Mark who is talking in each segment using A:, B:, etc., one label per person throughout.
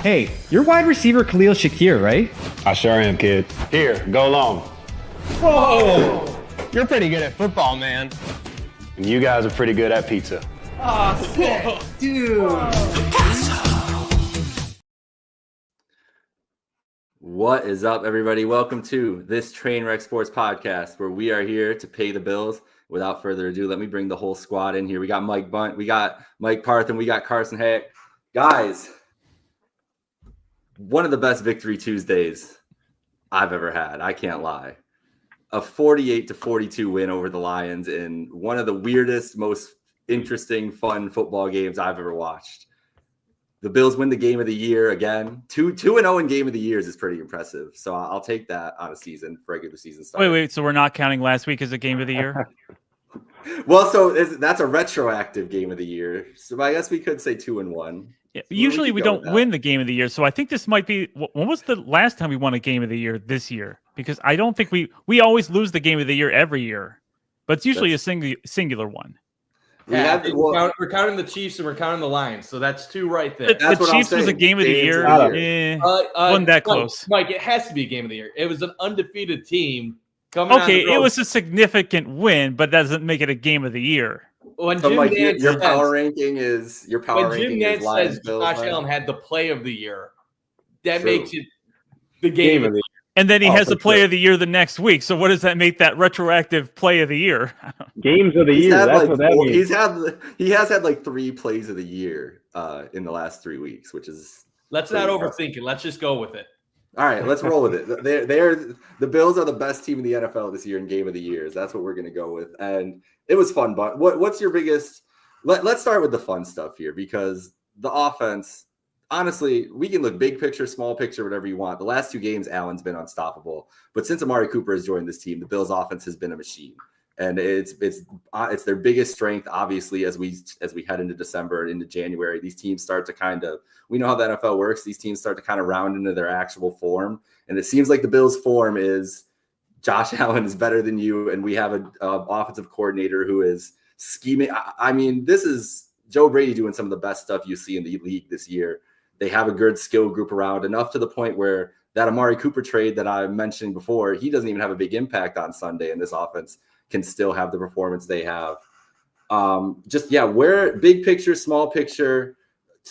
A: Hey, you're wide receiver Khalil Shakir, right?
B: I sure am, kid. Here, go long.
C: Whoa! You're pretty good at football, man.
B: And you guys are pretty good at pizza.
C: Oh, sick. Dude.
D: What is up, everybody? Welcome to this Trainwreck Sports Podcast, where we are here to pay the bills. Without further ado, let me bring the whole squad in here. We got Mike Bundt, we got Mike Parthum, we got Carson. Hey, guys, one of the best Victory Tuesdays I've ever had. I can't lie. A 48-42 win over the Lions in one of the weirdest, most interesting, fun football games I've ever watched. The Bills win the game of the year again. 2-0 in game of the years is pretty impressive. So I'll take that on a season, regular season start.
E: Wait. So we're not counting last week as a game of the year?
D: Well, so that's a retroactive game of the year. So I guess we could say 2-1.
E: Yeah,
D: So
E: usually we don't
D: that.
E: win the game of the year. So I think this might be, when was the last time we won a game of the year this year? Because I don't think we always lose the game of the year every year, but it's usually a singular one.
C: We're counting the Chiefs and we're counting the Lions, so that's two right there.
E: The Chiefs was a game of the year. Wasn't that close.
C: Mike, it has to be a game of the year. It was an undefeated team coming out.
E: Okay, it was a significant win, but that doesn't make it a game of the year.
C: When
D: So
C: Jim
D: Mike,
C: Nance
D: your
C: says,
D: power ranking is
C: Lions,
D: Bills.
C: Josh
D: right?
C: Allen had the play of the year. That
D: True.
C: makes it the game of the year.
E: And then he has
B: for
E: the play
B: sure.
E: of the year the next week. So what does that make that retroactive play of the year?
B: Games of the
D: He's
B: year.
D: had
B: That's
D: like
B: what that means.
D: he has had like 3 plays of the year in the last 3 weeks, which is
C: Let's
D: pretty
C: not
D: impressive.
C: overthink it. Let's just go with it.
D: All right, let's roll with it. The Bills are the best team in the NFL this year in game of the years. That's what we're going to go with. And it was fun, but what's your biggest let's start with the fun stuff here, because the offense, honestly, we can look big picture, small picture, whatever you want. The last 2 games, Allen's been unstoppable. But since Amari Cooper has joined this team, the Bills offense has been a machine. And it's their biggest strength, obviously, as we head into December and into January. These teams start to we know how the NFL works. These teams start to kind of round into their actual form. And it seems like the Bills' form is Josh Allen is better than you, and we have an offensive coordinator who is scheming. I mean, this is Joe Brady doing some of the best stuff you see in the league this year. They have a good skill group around, enough to the point where that Amari Cooper trade that I mentioned before, he doesn't even have a big impact on Sunday, and this offense can still have the performance they have. Where big picture, small picture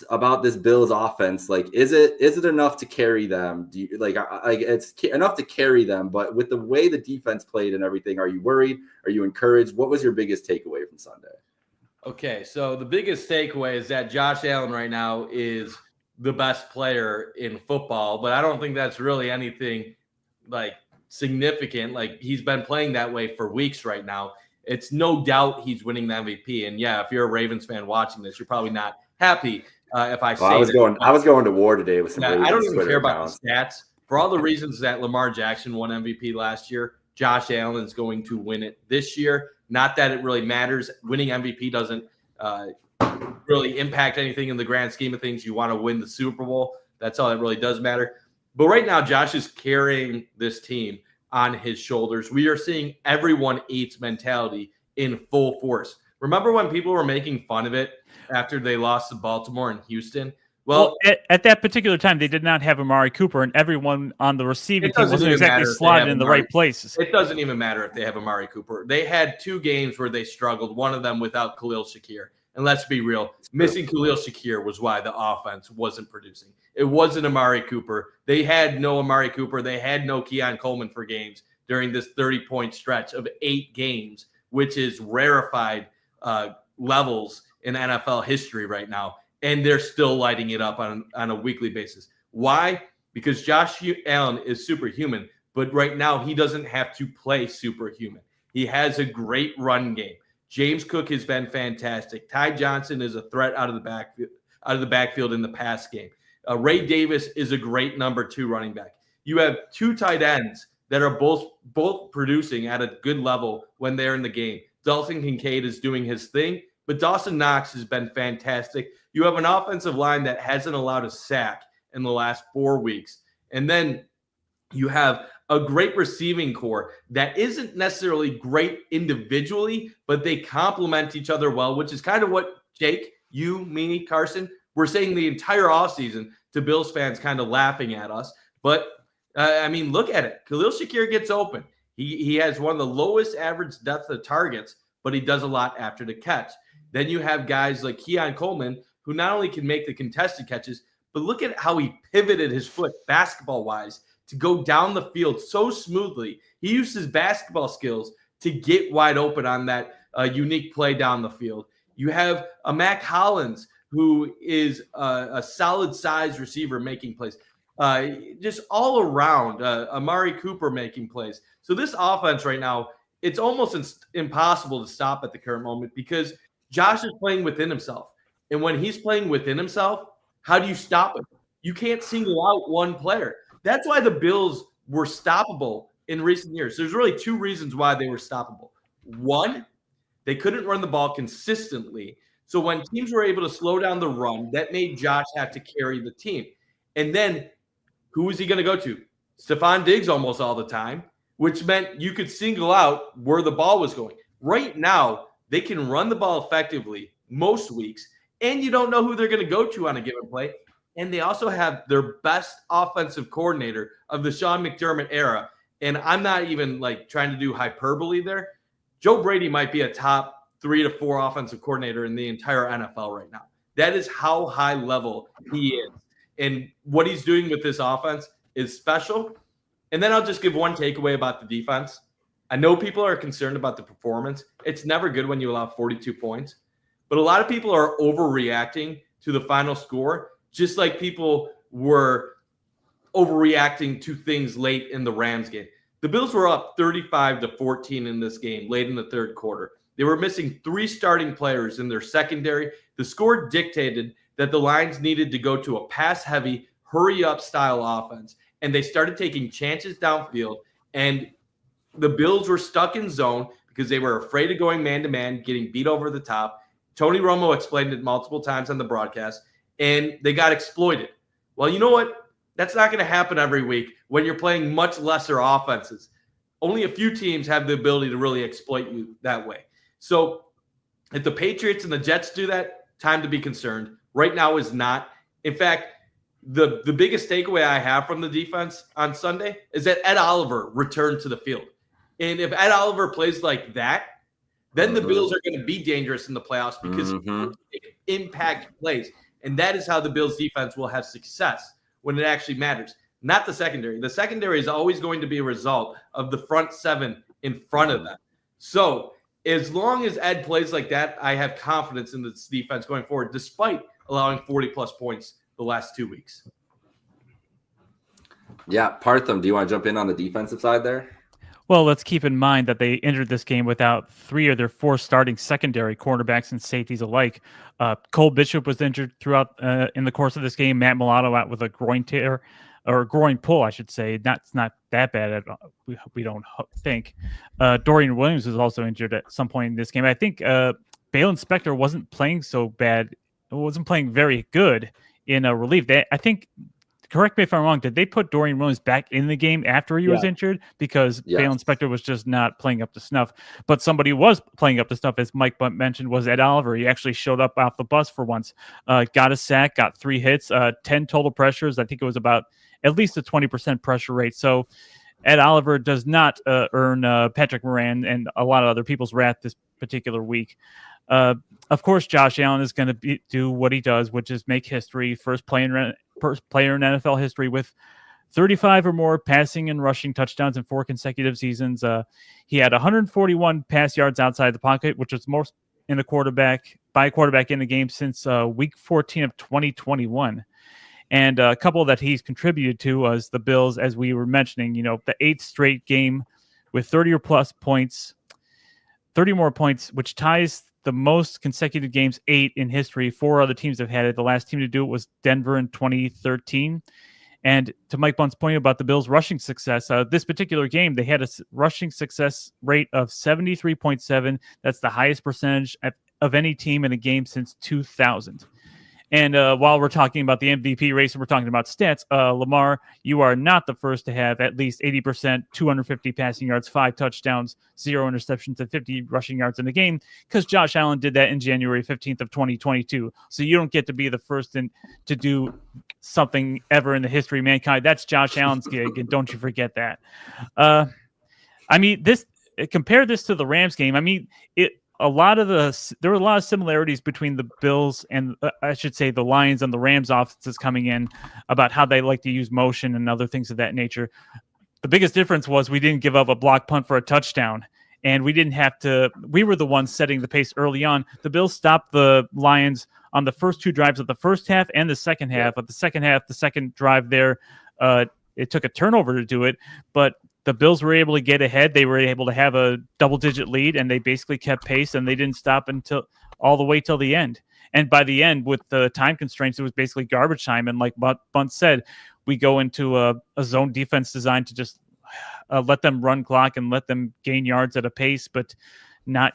D: about this Bills offense, like, is it enough to carry them? Do you it's enough to carry them, but with the way the defense played and everything, are you worried? Are you encouraged? What was your biggest takeaway from Sunday?
C: Okay, so the biggest takeaway is that Josh Allen right now is the best player in football, but I don't think that's really anything like significant. Like, he's been playing that way for weeks right now. It's no doubt he's winning the MVP. And yeah, if you're a Ravens fan watching this, you're probably not happy if I say
D: I was going to war today with some Ravens
C: I don't even
D: Twitter
C: care
D: accounts.
C: about the stats. For all the reasons that Lamar Jackson won MVP last year, Josh Allen is going to win it this year. Not that it really matters. Winning MVP doesn't really impact anything in the grand scheme of things. You want to win the Super Bowl. That's all that really does matter. But right now, Josh is carrying this team on his shoulders. We are seeing everyone eats mentality in full force. Remember when people were making fun of it after they lost to Baltimore and Houston? Well,
E: at that particular time, they did not have Amari Cooper, and everyone on the receiving team wasn't exactly slotted in the right places.
C: It doesn't even matter if they have Amari Cooper. They had 2 games where they struggled, one of them without Khalil Shakir. And let's be real, missing Khalil Shakir was why the offense wasn't producing. It wasn't Amari Cooper. They had no Amari Cooper. They had no Keon Coleman for games during this 30-point stretch of 8 games, which is rarefied levels in NFL history right now. And they're still lighting it up on a weekly basis. Why? Because Josh Allen is superhuman, but right now he doesn't have to play superhuman. He has a great run game. James Cook has been fantastic. Ty Johnson is a threat out of the backfield in the pass game. Ray Davis is a great number 2 running back. You have 2 tight ends that are both producing at a good level when they're in the game. Dalton Kincaid is doing his thing, but Dawson Knox has been fantastic. You have an offensive line that hasn't allowed a sack in the last 4 weeks. And then you have a great receiving core that isn't necessarily great individually, but they complement each other well, which is kind of what Jake, you, me, Carson, we're saying the entire offseason to Bills fans kind of laughing at us. But, I mean, look at it. Khalil Shakir gets open. He has one of the lowest average depth of targets, but he does a lot after the catch. Then you have guys like Keon Coleman, who not only can make the contested catches, but look at how he pivoted his foot basketball-wise to go down the field so smoothly. He used his basketball skills to get wide open on that unique play down the field. You have a Mac Hollins, who is a solid size receiver making plays. Just all around, Amari Cooper making plays. So this offense right now, it's almost impossible to stop at the current moment because Josh is playing within himself. And when he's playing within himself, how do you stop him? You can't single out one player. That's why the Bills were stoppable in recent years. There's really two reasons why they were stoppable. One, they couldn't run the ball consistently. So when teams were able to slow down the run, that made Josh have to carry the team. And then who was he going to go to? Stephon Diggs almost all the time, which meant you could single out where the ball was going. Right now, they can run the ball effectively most weeks, and you don't know who they're going to go to on a given play. And they also have their best offensive coordinator of the Sean McDermott era. And I'm not even like trying to do hyperbole there. Joe Brady might be a top 3 to 4 offensive coordinator in the entire NFL right now. That is how high level he is. And what he's doing with this offense is special. And then I'll just give one takeaway about the defense. I know people are concerned about the performance. It's never good when you allow 42 points. But a lot of people are overreacting to the final score, just like people were overreacting to things late in the Rams game. The Bills were up 35-14 in this game late in the third quarter. They were missing 3 starting players in their secondary. The score dictated that the Lions needed to go to a pass-heavy, hurry-up style offense, and they started taking chances downfield, and the Bills were stuck in zone because they were afraid of going man-to-man, getting beat over the top. Tony Romo explained it multiple times on the broadcast, and they got exploited. Well, you know what? That's not going to happen every week when you're playing much lesser offenses. Only a few teams have the ability to really exploit you that way. So if the Patriots and the Jets do that, time to be concerned. Right now is not. In fact, the biggest takeaway I have from the defense on Sunday is that Ed Oliver returned to the field. And if Ed Oliver plays like that, then the Bills are going to be dangerous in the playoffs because impact plays. And that is how the Bills defense will have success when it actually matters. Not the secondary. The secondary is always going to be a result of the front 7 in front of them. So as long as Ed plays like that, I have confidence in this defense going forward, despite allowing 40-plus points the last 2 weeks.
D: Yeah, Parthum, do you want to jump in on the defensive side there?
E: Well, let's keep in mind that they entered this game without 3 of their 4 starting secondary cornerbacks and safeties alike. Cole Bishop was injured throughout in the course of this game. Matt Milano out with a groin tear, or groin pull, I should say. It's not that bad at all. We don't think. Dorian Williams was also injured at some point in this game. I think Balin Spector wasn't playing so bad. Wasn't playing very good in relief. I think. Correct me if I'm wrong. Did they put Dorian Williams back in the game after he was injured? Because Balin Spector was just not playing up to snuff. But somebody was playing up to snuff, as Mike Bundt mentioned, was Ed Oliver. He actually showed up off the bus for once. Got a sack, got 3 hits, 10 total pressures. I think it was about at least a 20% pressure rate. So Ed Oliver does not earn Patrick Moran and a lot of other people's wrath this particular week. Of course, Josh Allen is going to do what he does, which is make history. First player in NFL history with 35 or more passing and rushing touchdowns in 4 consecutive seasons. He had 141 pass yards outside the pocket, which was most in a quarterback in the game since week 14 of 2021. And a couple that he's contributed to was the Bills, as we were mentioning, the 8th straight game with 30 or plus points, 30 more points, which ties the most consecutive games, 8 in history. 4 other teams have had it. The last team to do it was Denver in 2013. And to Mike Bundt's point about the Bills' rushing success, this particular game, they had a rushing success rate of 73.7. That's the highest percentage of any team in a game since 2000. And while we're talking about the MVP race and we're talking about stats, Lamar, you are not the first to have at least 80%, 250 passing yards, 5 touchdowns, 0 interceptions, and 50 rushing yards in the game, because Josh Allen did that in January 15th of 2022. So you don't get to be the first to do something ever in the history of mankind. That's Josh Allen's gig, and don't you forget that. I mean, compare this to the Rams game. I mean, there were a lot of similarities between the Bills and I should say the Lions and the Rams offenses coming in about how they like to use motion and other things of that nature. The biggest difference was we didn't give up a block punt for a touchdown, and we didn't have to. We were the ones setting the pace early on. The Bills stopped the Lions on the first 2 drives of the first half and the second half. But the second half, the second drive there, it took a turnover to do it, but the Bills were able to get ahead. They were able to have a double-digit lead, and they basically kept pace, and they didn't stop until all the way till the end. And by the end, with the time constraints, it was basically garbage time. And like Bundt said, we go into a zone defense designed to just let them run clock and let them gain yards at a pace, but not,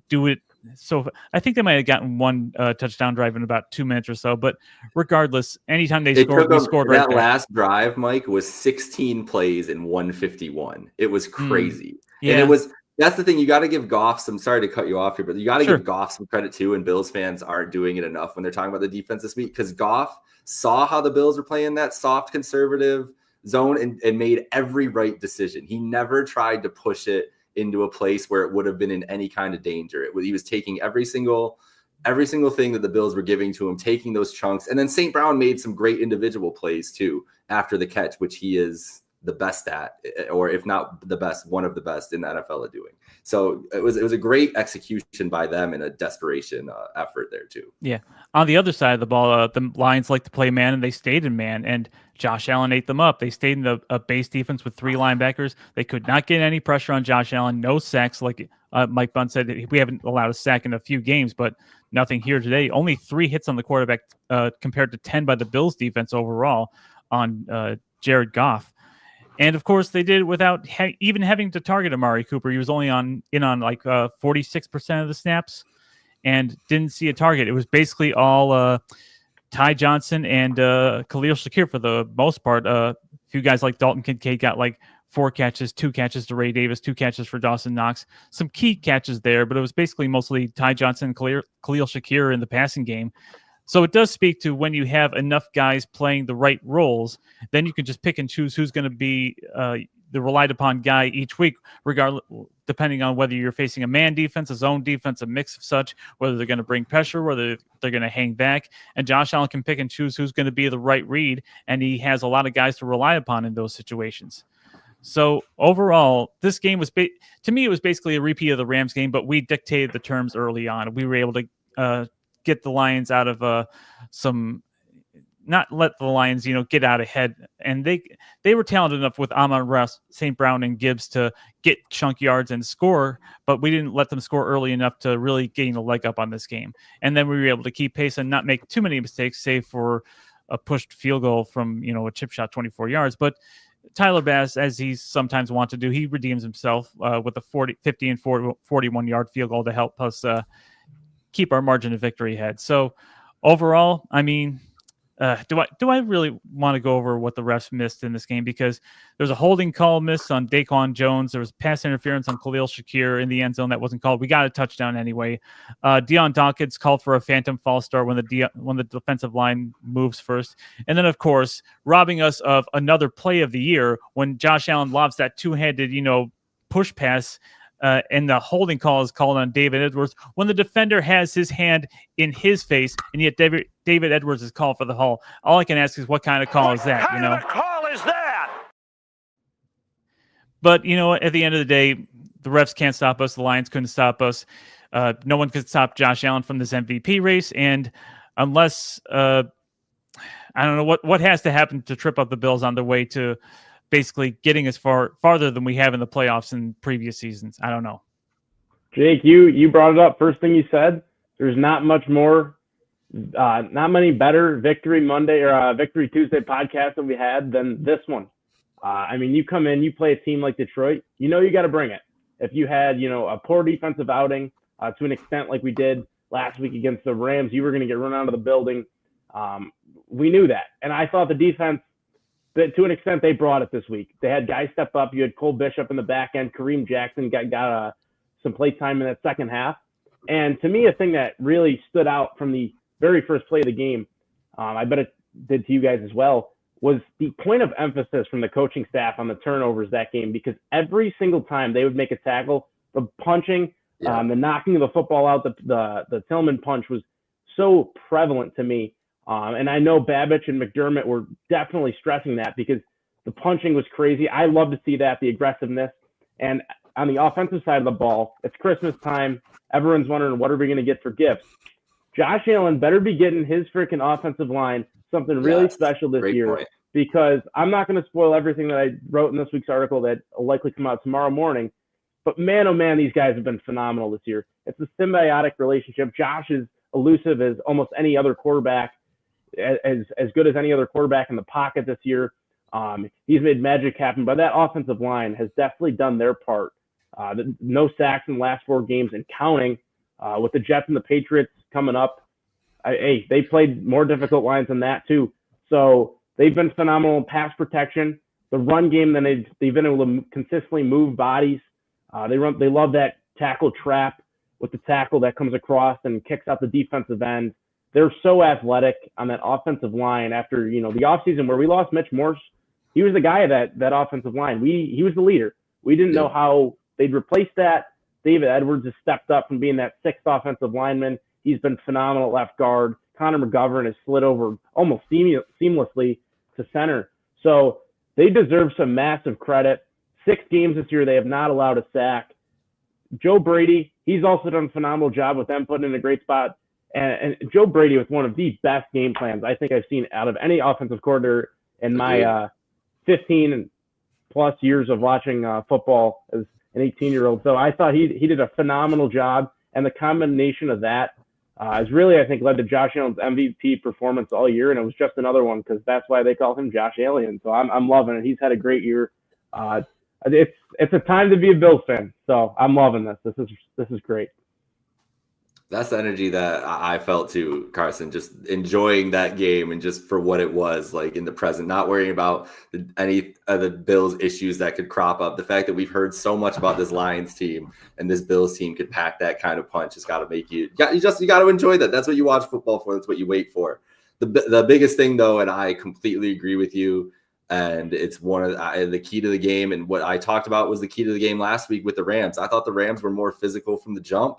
E: do it. So I think they might have gotten 1 touchdown drive in about 2 minutes or so. But regardless, anytime they scored, we scored right
D: back. That
E: back.
D: last drive, Mike, was 16 plays in 151. It was crazy.
E: Yeah.
D: And that's the thing. You got to give Goff some, sorry to cut you off here, but you got to give Goff some credit too. And Bills fans aren't doing it enough when they're talking about the defense this week, because Goff saw how the Bills were playing that soft conservative zone and made every right decision. He never tried to push it into a place where it would have been in any kind of danger. He was taking every single thing that the Bills were giving to him, taking those chunks. And then St. Brown made some great individual plays too after the catch, which he is the best at, or if not the best, one of the best in the NFL at doing. So it was a great execution by them and a desperation effort there too.
E: Yeah. On the other side of the ball, the Lions like to play man, and they stayed in man, and Josh Allen ate them up. They stayed in a base defense with 3 linebackers. They could not get any pressure on Josh Allen. No sacks, like Mike Bundt said. We haven't allowed a sack in a few games, but nothing here today. Only 3 hits on the quarterback compared to 10 by the Bills defense overall on Jared Goff. And of course, they did it without even having to target Amari Cooper. He was only on like 46% of the snaps and didn't see a target. It was basically all Ty Johnson and Khalil Shakir for the most part. A few guys like Dalton Kincaid got like 4 catches, 2 catches to Ray Davis, 2 catches for Dawson Knox. Some key catches there, but it was basically mostly Ty Johnson and Khalil Shakir in the passing game. So it does speak to when you have enough guys playing the right roles, then you can just pick and choose who's going to be the relied upon guy each week, regardless, depending on whether you're facing a man defense, a zone defense, a mix of such, whether they're going to bring pressure, whether they're going to hang back. And Josh Allen can pick and choose who's going to be the right read, and he has a lot of guys to rely upon in those situations. So overall, this game was, to me, it was basically a repeat of the Rams game, but we dictated the terms early on. We were able to get the Lions out of not let the Lions, get out ahead. And they were talented enough with Amon-Ra, St. Brown, and Gibbs to get chunk yards and score, but we didn't let them score early enough to really gain a leg up on this game. And then we were able to keep pace and not make too many mistakes, save for a pushed field goal from, a chip shot 24 yards. But Tyler Bass, as he sometimes wants to do, he redeems himself with a 50 and 41-yard field goal to help us keep our margin of victory ahead. So overall, I mean, do I really want to go over what the refs missed in this game? Because there's a holding call miss on Daquan Jones. There was pass interference on Khalil Shakir in the end zone that wasn't called. We got a touchdown anyway. Deion Dawkins called for a phantom false start when the defensive line moves first. And then, of course, robbing us of another play of the year when Josh Allen lobs that two-handed, push pass. And the holding call is called on David Edwards when the defender has his hand in his face, and yet David Edwards is called for the haul. All I can ask is, what kind of call is that?
F: What kind of call is that?
E: But, at the end of the day, the refs can't stop us. The Lions couldn't stop us. No one could stop Josh Allen from this MVP race. And unless, I don't know what has to happen to trip up the Bills on their way to basically getting as farther than we have in the playoffs in previous seasons. I don't know.
A: Jake, you brought it up. First thing you said, there's not much more, not many better Victory Monday or Victory Tuesday podcasts that we had than this one. I mean, you come in, you play a team like Detroit, you got to bring it. If you had, a poor defensive outing to an extent like we did last week against the Rams, you were going to get run out of the building. We knew that. And I thought the defense, that to an extent, they brought it this week. They had guys step up. You had Cole Bishop in the back end. Kareem Jackson got some play time in that second half. And to me, a thing that really stood out from the very first play of the game, I bet it did to you guys as well, was the point of emphasis from the coaching staff on the turnovers that game, because every single time they would make a tackle, the punching, the knocking of the football out, the Tillman punch was so prevalent to me. And I know Babich and McDermott were definitely stressing that because the punching was crazy. I love to see that, the aggressiveness. And on the offensive side of the ball, it's Christmas time. Everyone's wondering, what are we going to get for gifts? Josh Allen better be getting his freaking offensive line something really special this year, because I'm not going to spoil everything that I wrote in this week's article that will likely come out tomorrow morning. But man, oh man, these guys have been phenomenal this year. It's a symbiotic relationship. Josh is elusive as almost any other quarterback, as good as any other quarterback in the pocket this year. He's made magic happen, but that offensive line has definitely done their part. No sacks in the last 4 games and counting, with the Jets and the Patriots coming up. They played more difficult lines than that too. So they've been phenomenal in pass protection. The run game, then they've been able to consistently move bodies. They love that tackle trap with the tackle that comes across and kicks out the defensive end. They're so athletic on that offensive line after, the offseason where we lost Mitch Morse. He was the guy of that offensive line. He was the leader. We didn't know how they'd replace that. David Edwards has stepped up from being that 6th offensive lineman. He's been phenomenal at left guard. Connor McGovern has slid over almost seamlessly to center. So they deserve some massive credit. 6 games this year, they have not allowed a sack. Joe Brady, he's also done a phenomenal job with them, putting in a great spot. And Joe Brady with one of the best game plans I think I've seen out of any offensive coordinator in my 15 plus years of watching football as an 18-year-old. So I thought he did a phenomenal job. And the combination of that has really, I think, led to Josh Allen's MVP performance all year. And it was just another one because that's why they call him Josh Allen. So I'm loving it. He's had a great year. It's a time to be a Bills fan. So I'm loving this. This is great.
D: That's the energy that I felt too, Carson, just enjoying that game and just for what it was, like in the present, not worrying about any of the Bills issues that could crop up. The fact that we've heard so much about this Lions team and this Bills team could pack that kind of punch has got to make you got to enjoy that. That's what you watch football for. That's what you wait for. The biggest thing though, and I completely agree with you, and it's one of the key to the game. And what I talked about was the key to the game last week with the Rams. I thought the Rams were more physical from the jump.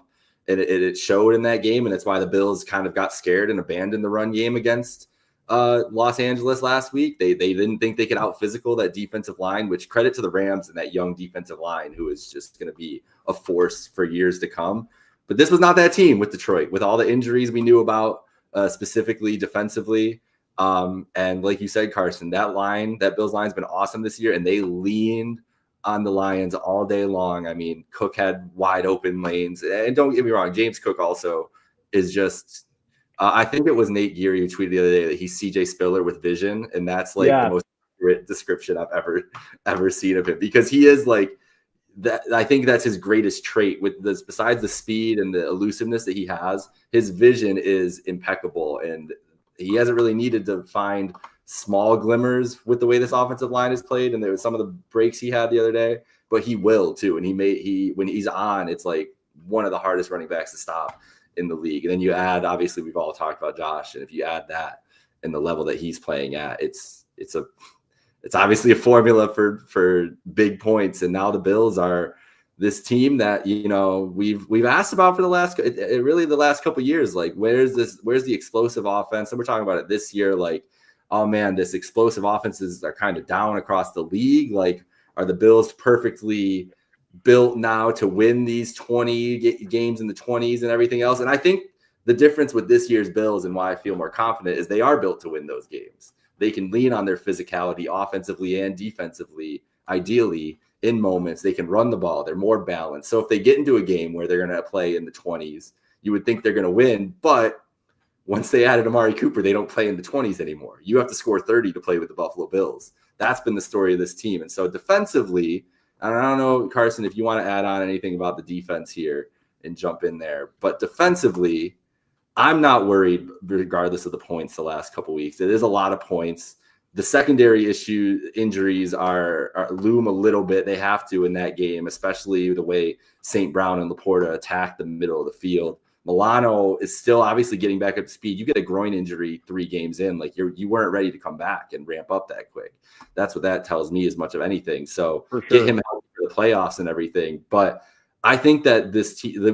D: It showed in that game, and it's why the Bills kind of got scared and abandoned the run game against Los Angeles last week. They didn't think they could out-physical that defensive line, which credit to the Rams and that young defensive line who is just going to be a force for years to come. But this was not that team with Detroit, with all the injuries we knew about, specifically defensively. And like you said, Carson, that Bills line's been awesome this year, and they leaned on the Lions all day long. I mean, Cook had wide open lanes, and don't get me wrong, James Cook also is just I think it was Nate Geary who tweeted the other day that he's CJ Spiller with vision, and that's like the most accurate description I've ever seen of him, because he is like that. I think that's his greatest trait with this, besides the speed and the elusiveness that he has, his vision is impeccable, and he hasn't really needed to find small glimmers with the way this offensive line is played. And there was some of the breaks he had the other day, but he will too. And when he's on, it's like one of the hardest running backs to stop in the league. And then you add, obviously we've all talked about Josh. And if you add that and the level that he's playing at, it's obviously a formula for big points. And now the Bills are this team that, we've asked about for the last couple of years. Like, where's the explosive offense? And we're talking about it this year. Like, oh man, this explosive offenses are kind of down across the league. Like, are the Bills perfectly built now to win these 20 games in the 20s and everything else? And I think the difference with this year's Bills and why I feel more confident is they are built to win those games. They can lean on their physicality offensively and defensively, ideally in moments. They can run the ball. They're more balanced. So if they get into a game where they're going to play in the 20s, you would think they're going to win, but once they added Amari Cooper, they don't play in the 20s anymore. You have to score 30 to play with the Buffalo Bills. That's been the story of this team. And so defensively, and I don't know, Carson, if you want to add on anything about the defense here and jump in there, but defensively, I'm not worried regardless of the points the last couple weeks. It is a lot of points. The secondary injuries are loom a little bit. They have to in that game, especially the way St. Brown and Laporta attack the middle of the field. Milano is still obviously getting back up to speed. You get a groin injury 3 games in, like you weren't ready to come back and ramp up that quick. That's what that tells me as much of anything. So get him out for the playoffs and everything. But I think that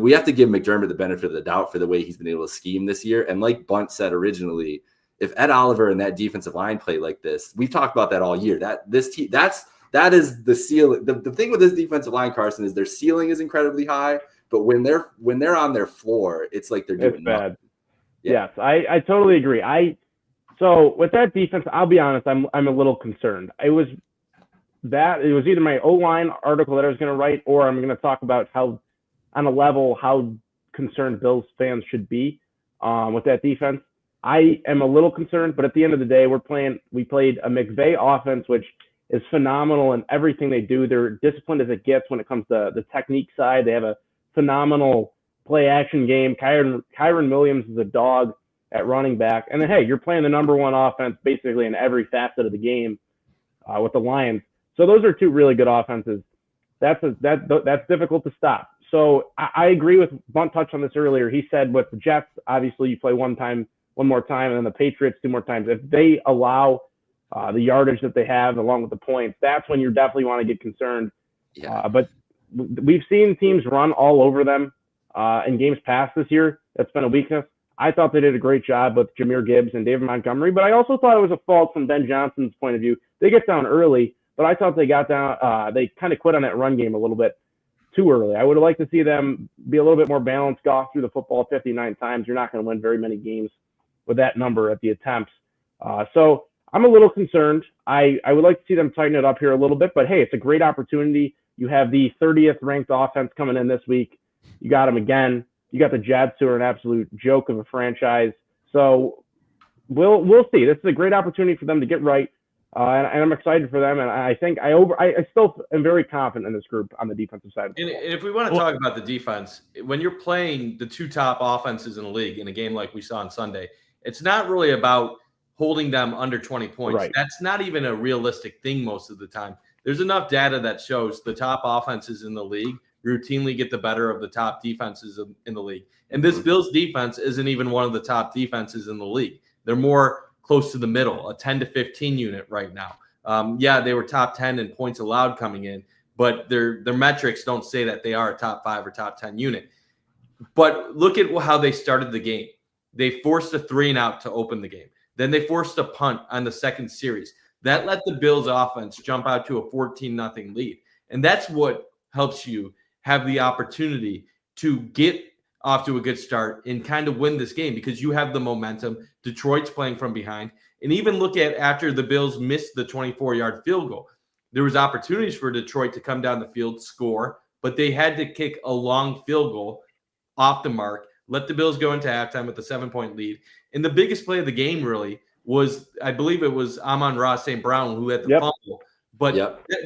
D: we have to give McDermott the benefit of the doubt for the way he's been able to scheme this year. And like Bundt said originally, if Ed Oliver and that defensive line play like this, we've talked about that all year. That is the ceiling. The thing with this defensive line, Carson, is their ceiling is incredibly high. But when they're on their floor, it's like they're doing
A: bad.
D: Yeah.
A: Yes, I totally agree. So with that defense, I'll be honest, I'm a little concerned. It was either my O-line article that I was going to write, or I'm going to talk about how concerned Bills fans should be with that defense. I am a little concerned, but at the end of the day, we played a McVay offense, which is phenomenal in everything they do. They're disciplined as it gets when it comes to the technique side. They have a phenomenal play action game. Kyron Williams is a dog at running back. And then, hey, you're playing the number one offense basically in every facet of the game with the Lions. So those are 2 really good offenses. That's difficult to stop. So I agree with Bundt touched on this earlier. He said with the Jets, obviously you play one more time, and then the Patriots 2 more times. If they allow the yardage that they have along with the points, that's when you definitely want to get concerned.
D: Yeah.
A: But we've seen teams run all over them in games past this year. That's been a weakness. I thought they did a great job with Jahmyr Gibbs and David Montgomery, but I also thought it was a fault from Ben Johnson's point of view. They get down early, but I thought they got down. They kind of quit on that run game a little bit too early. I would have liked to see them be a little bit more balanced, go through the football 59 times. You're not going to win very many games with that number at the attempts. So I'm a little concerned. I would like to see them tighten it up here a little bit, but hey, it's a great opportunity. You have the 30th ranked offense coming in this week. You got them again. You got the Jets, who are an absolute joke of a franchise. So we'll see. This is a great opportunity for them to get right, and I'm excited for them. And I think I still am very confident in this group on the defensive side.
C: And if we want to talk about the defense, when you're playing the 2 top offenses in the league in a game like we saw on Sunday, it's not really about holding them under 20 points.
A: Right.
C: That's not even a realistic thing most of the time. There's enough data that shows the top offenses in the league routinely get the better of the top defenses in the league. And this Bills defense isn't even one of the top defenses in the league. They're more close to the middle, a 10 to 15 unit right now. They were top 10 in points allowed coming in, but their metrics don't say that they are a top 5 or top 10 unit. But look at how they started the game. They forced a 3-and-out to open the game. Then they forced a punt on the second series. That let the Bills offense jump out to a 14-0 lead. And that's what helps you have the opportunity to get off to a good start and kind of win this game because you have the momentum. Detroit's playing from behind. And even look at after the Bills missed the 24-yard field goal. There was opportunities for Detroit to come down the field, score, but they had to kick a long field goal off the mark, let the Bills go into halftime with a 7-point lead. And the biggest play of the game really was, I believe it was Amon-Ra St. Brown who had the fumble. But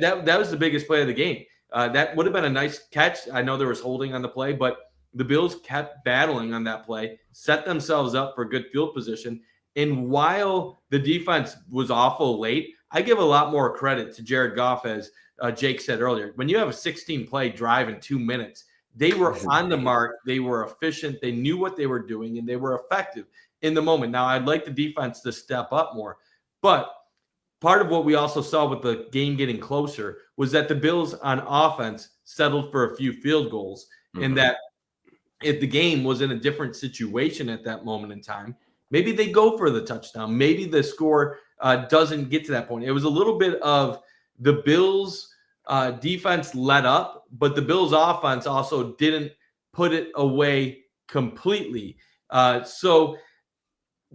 C: that was the biggest play of the game. That would have been a nice catch. I know there was holding on the play, but the Bills kept battling on that play, set themselves up for good field position. And while the defense was awful late, I give a lot more credit to Jared Goff, as Jake said earlier. When you have a 16-play drive in 2 minutes, they were on the mark, they were efficient, they knew what they were doing, and they were effective in the moment. Now, I'd like the defense to step up more, but part of what we also saw with the game getting closer was that the Bills on offense settled for a few field goals, and that if the game was in a different situation at that moment in time, maybe they go for the touchdown. Maybe the score doesn't get to that point. It was a little bit of the Bills' defense let up, but the Bills' offense also didn't put it away completely. So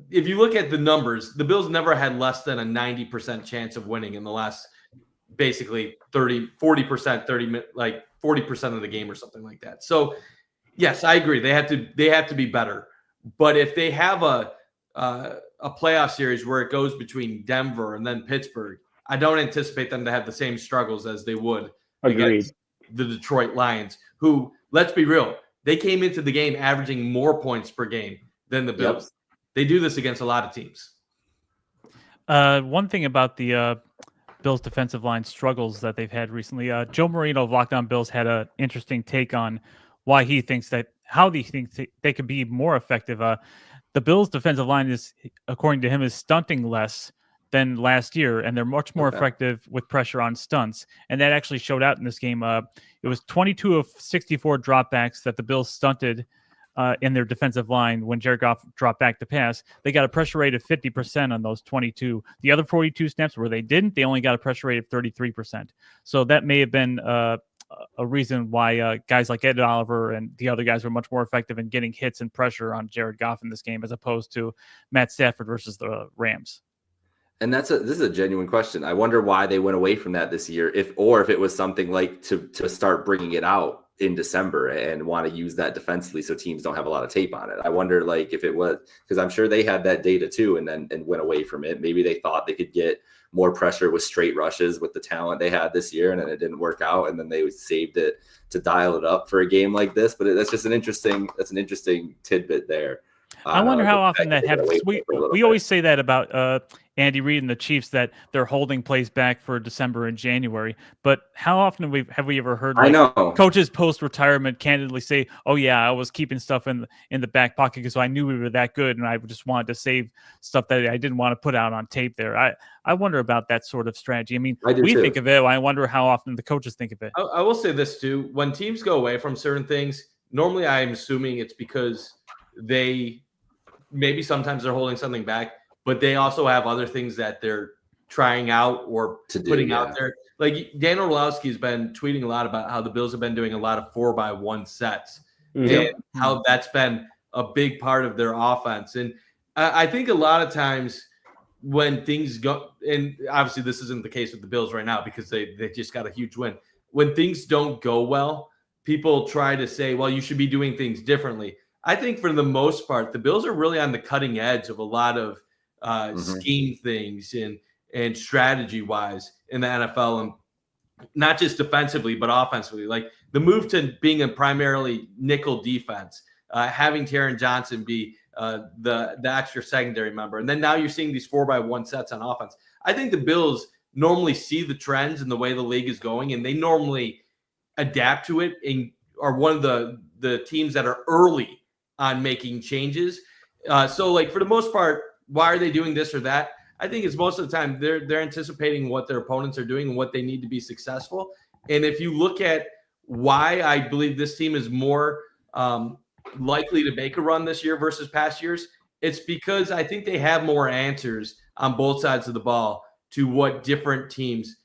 C: if you look at the numbers, the Bills never had less than a 90% chance of winning in the last basically 40% of the game or something like that. So yes, I agree. They have to be better. But if they have a playoff series where it goes between Denver and then Pittsburgh, I don't anticipate them to have the same struggles as they would against the Detroit Lions, who, let's be real, they came into the game averaging more points per game than the Bills. Yep. They do this against a lot of teams.
E: One thing about the Bills defensive line struggles that they've had recently, Joe Marino of Locked On Bills had an interesting take on why he thinks that, how he thinks they could be more effective. The Bills defensive line is, according to him, is stunting less than last year, and they're much more effective with pressure on stunts. And that actually showed out in this game. It was 22 of 64 dropbacks that the Bills stunted in their defensive line when Jared Goff dropped back to pass. They got a pressure rate of 50% on those 22. The other 42 snaps where they didn't, they only got a pressure rate of 33%. So that may have been a reason why guys like Ed Oliver and the other guys were much more effective in getting hits and pressure on Jared Goff in this game, as opposed to Matt Stafford versus the Rams.
D: And this is a genuine question. I wonder why they went away from that this year, if it was something like to start bringing it out in December and want to use that defensively so teams don't have a lot of tape on it. I wonder if it was, because I'm sure they had that data too and went away from it. Maybe they thought they could get more pressure with straight rushes with the talent they had this year, and then it didn't work out, and then they saved it to dial it up for a game like this. But that's just an interesting tidbit there.
E: I wonder how often that happens. We always say that about Andy Reid and the Chiefs, that they're holding plays back for December and January. But how often have we ever heard coaches post-retirement candidly say, "Oh yeah, I was keeping stuff in the back pocket because I knew we were that good, and I just wanted to save stuff that I didn't want to put out on tape there." I wonder about that sort of strategy. I mean, we think of it. I wonder how often the coaches think of it.
C: I will say this too: when teams go away from certain things, normally I'm assuming it's because maybe sometimes they're holding something back, but they also have other things that they're trying out or putting out there. Like Dan Orlowski has been tweeting a lot about how the Bills have been doing a lot of 4x1 sets and how that's been a big part of their offense. And I think a lot of times when things go, and obviously this isn't the case with the Bills right now because they just got a huge win. When things don't go well, people try to say, well, you should be doing things differently. I think for the most part, the Bills are really on the cutting edge of a lot of scheme things and strategy wise in the NFL, and not just defensively, but offensively. Like the move to being a primarily nickel defense, having Taron Johnson be the extra secondary member. And then now you're seeing these 4x1 sets on offense. I think the Bills normally see the trends and the way the league is going, and they normally adapt to it and are one of the teams that are early on making changes. So like for the most part, why are they doing this or that? I think it's most of the time they're anticipating what their opponents are doing and what they need to be successful. And if you look at why I believe this team is more likely to make a run this year versus past years, it's because I think they have more answers on both sides of the ball to what different teams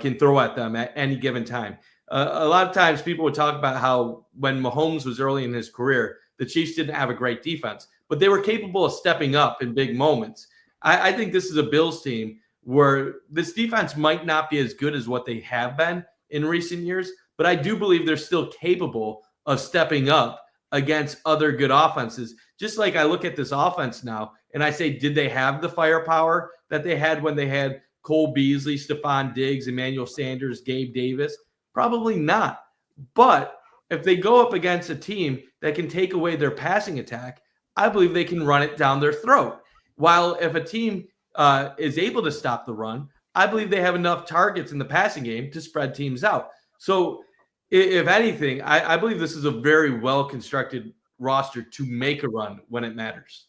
C: can throw at them at any given time. A lot of times people would talk about how when Mahomes was early in his career, the Chiefs didn't have a great defense, but they were capable of stepping up in big moments. I think this is a Bills team where this defense might not be as good as what they have been in recent years, but I do believe they're still capable of stepping up against other good offenses. Just like I look at this offense now and I say, did they have the firepower that they had when they had Cole Beasley, Stephon Diggs, Emmanuel Sanders, Gabe Davis? Probably not. But if they go up against a team that can take away their passing attack, I believe they can run it down their throat. While if a team is able to stop the run, I believe they have enough targets in the passing game to spread teams out. So if anything, I believe this is a very well-constructed roster to make a run when it matters.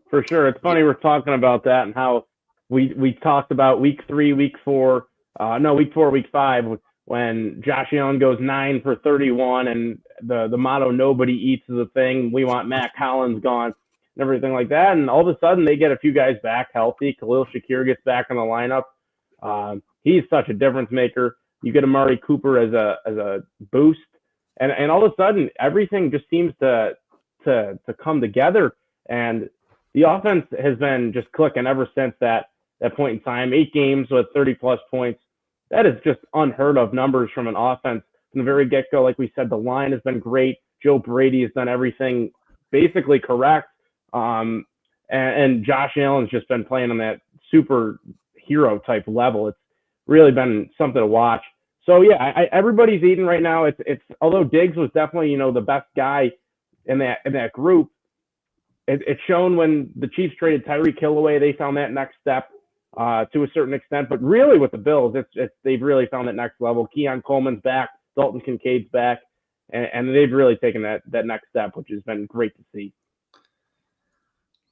A: For sure. It's funny we're talking about that and how we talked about week 3, week 4, week 4, week 5, when Josh Allen goes 9 for 31 and the motto, nobody eats is a thing. We want Matt Collins gone and everything like that. And all of a sudden they get a few guys back healthy. Khalil Shakir gets back in the lineup. He's such a difference maker. You get Amari Cooper as a boost. And all of a sudden everything just seems to come together. And the offense has been just clicking ever since that point in time. 8 games with 30-plus points. That is just unheard of numbers from an offense from the very get-go. Like we said, the line has been great. Joe Brady has done everything basically correct. And Josh Allen's just been playing on that superhero type level. It's really been something to watch. So yeah, everybody's eating right now. It's although Diggs was definitely, the best guy in that group, it's shown when the Chiefs traded Tyreek Hill away, they found that next step to a certain extent. But really with the Bills, they've really found that next level. Keon Coleman's back, Dalton Kincaid's back, and they've really taken that next step, which has been great to see.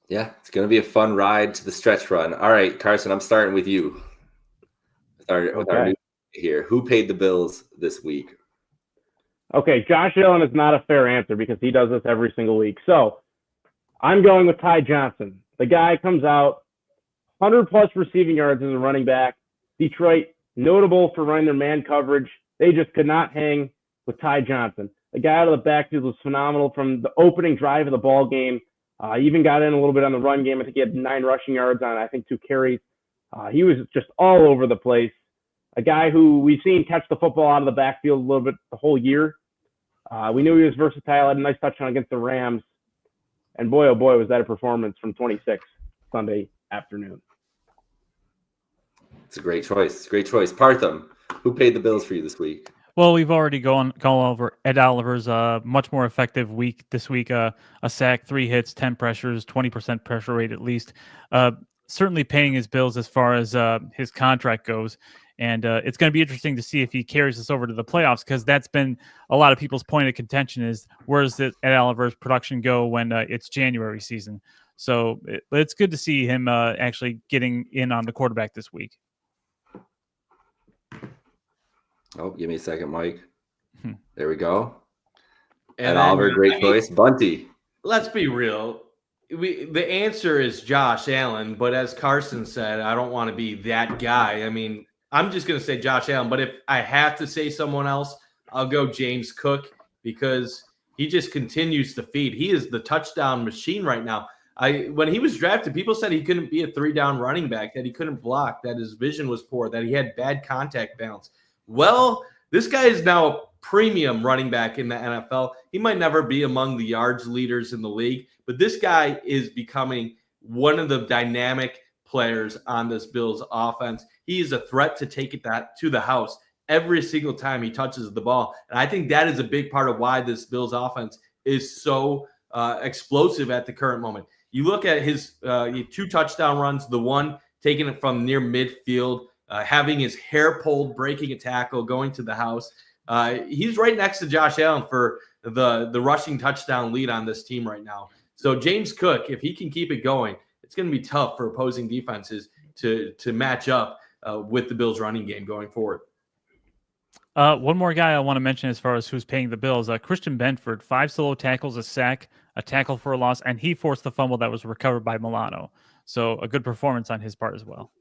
D: Yeah, it's going to be a fun ride to the stretch run. All right, Carson, I'm starting with you. With our new here. Who paid the bills this week?
A: Okay, Josh Allen is not a fair answer because he does this every single week. So I'm going with Ty Johnson. The guy comes out, 100-plus receiving yards as a running back. Detroit, notable for running their man coverage. They just could not hang with Ty Johnson. The guy out of the backfield was phenomenal from the opening drive of the ball game. Even got in a little bit on the run game. I think he had 9 rushing yards on, I think, 2 carries. He was just all over the place. A guy who we've seen catch the football out of the backfield a little bit the whole year. We knew he was versatile, had a nice touchdown against the Rams. And boy, oh boy, was that a performance from 26 Sunday afternoon.
D: It's a great choice. Great choice. Parthum, who paid the bills for you this week?
E: Well, we've already gone over Ed Oliver's much more effective week this week. A sack, 3 hits, 10 pressures, 20% pressure rate at least. Certainly paying his bills as far as his contract goes. And it's going to be interesting to see if he carries us over to the playoffs, because that's been a lot of people's point of contention is where does Ed Oliver's production go when it's January season. So it's good to see him actually getting in on the quarterback this week.
D: Oh, give me a second, Mike. There we go.
C: And
D: Oliver, great choice. Bunty.
C: Let's be real. The answer is Josh Allen, but as Carson said, I don't want to be that guy. I mean, I'm just going to say Josh Allen, but if I have to say someone else, I'll go James Cook, because he just continues to feed. He is the touchdown machine right now. When he was drafted, people said he couldn't be a 3-down running back, that he couldn't block, that his vision was poor, that he had bad contact balance. Well, this guy is now a premium running back in the NFL. He might never be among the yards leaders in the league, but this guy is becoming one of the dynamic players on this Bills offense. He is a threat to take it to the house every single time he touches the ball. And I think that is a big part of why this Bills offense is so explosive at the current moment. You look at his 2 touchdown runs, the one taking it from near midfield, having his hair pulled, breaking a tackle, going to the house. He's right next to Josh Allen for the rushing touchdown lead on this team right now. So James Cook, if he can keep it going, it's going to be tough for opposing defenses to match up with the Bills running game going forward.
E: One more guy I want to mention as far as who's paying the bills, Christian Benford, 5 solo tackles, a sack, a tackle for a loss, and he forced the fumble that was recovered by Milano. So a good performance on his part as well.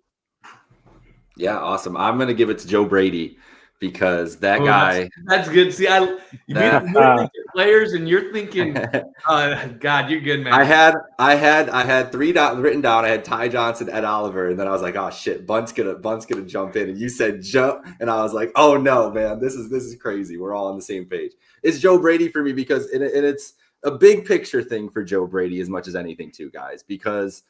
D: Yeah, awesome. I'm going to give it to Joe Brady, because that guy.
C: That's good. See, you're thinking players, and you're thinking, God, you're good, man.
D: I had 3 written down. I had Ty Johnson, Ed Oliver, and then I was like, oh shit, Bundt's gonna jump in, and you said Joe, and I was like, oh no, man, this is crazy. We're all on the same page. It's Joe Brady for me, because it's a big picture thing for Joe Brady as much as anything too, guys, because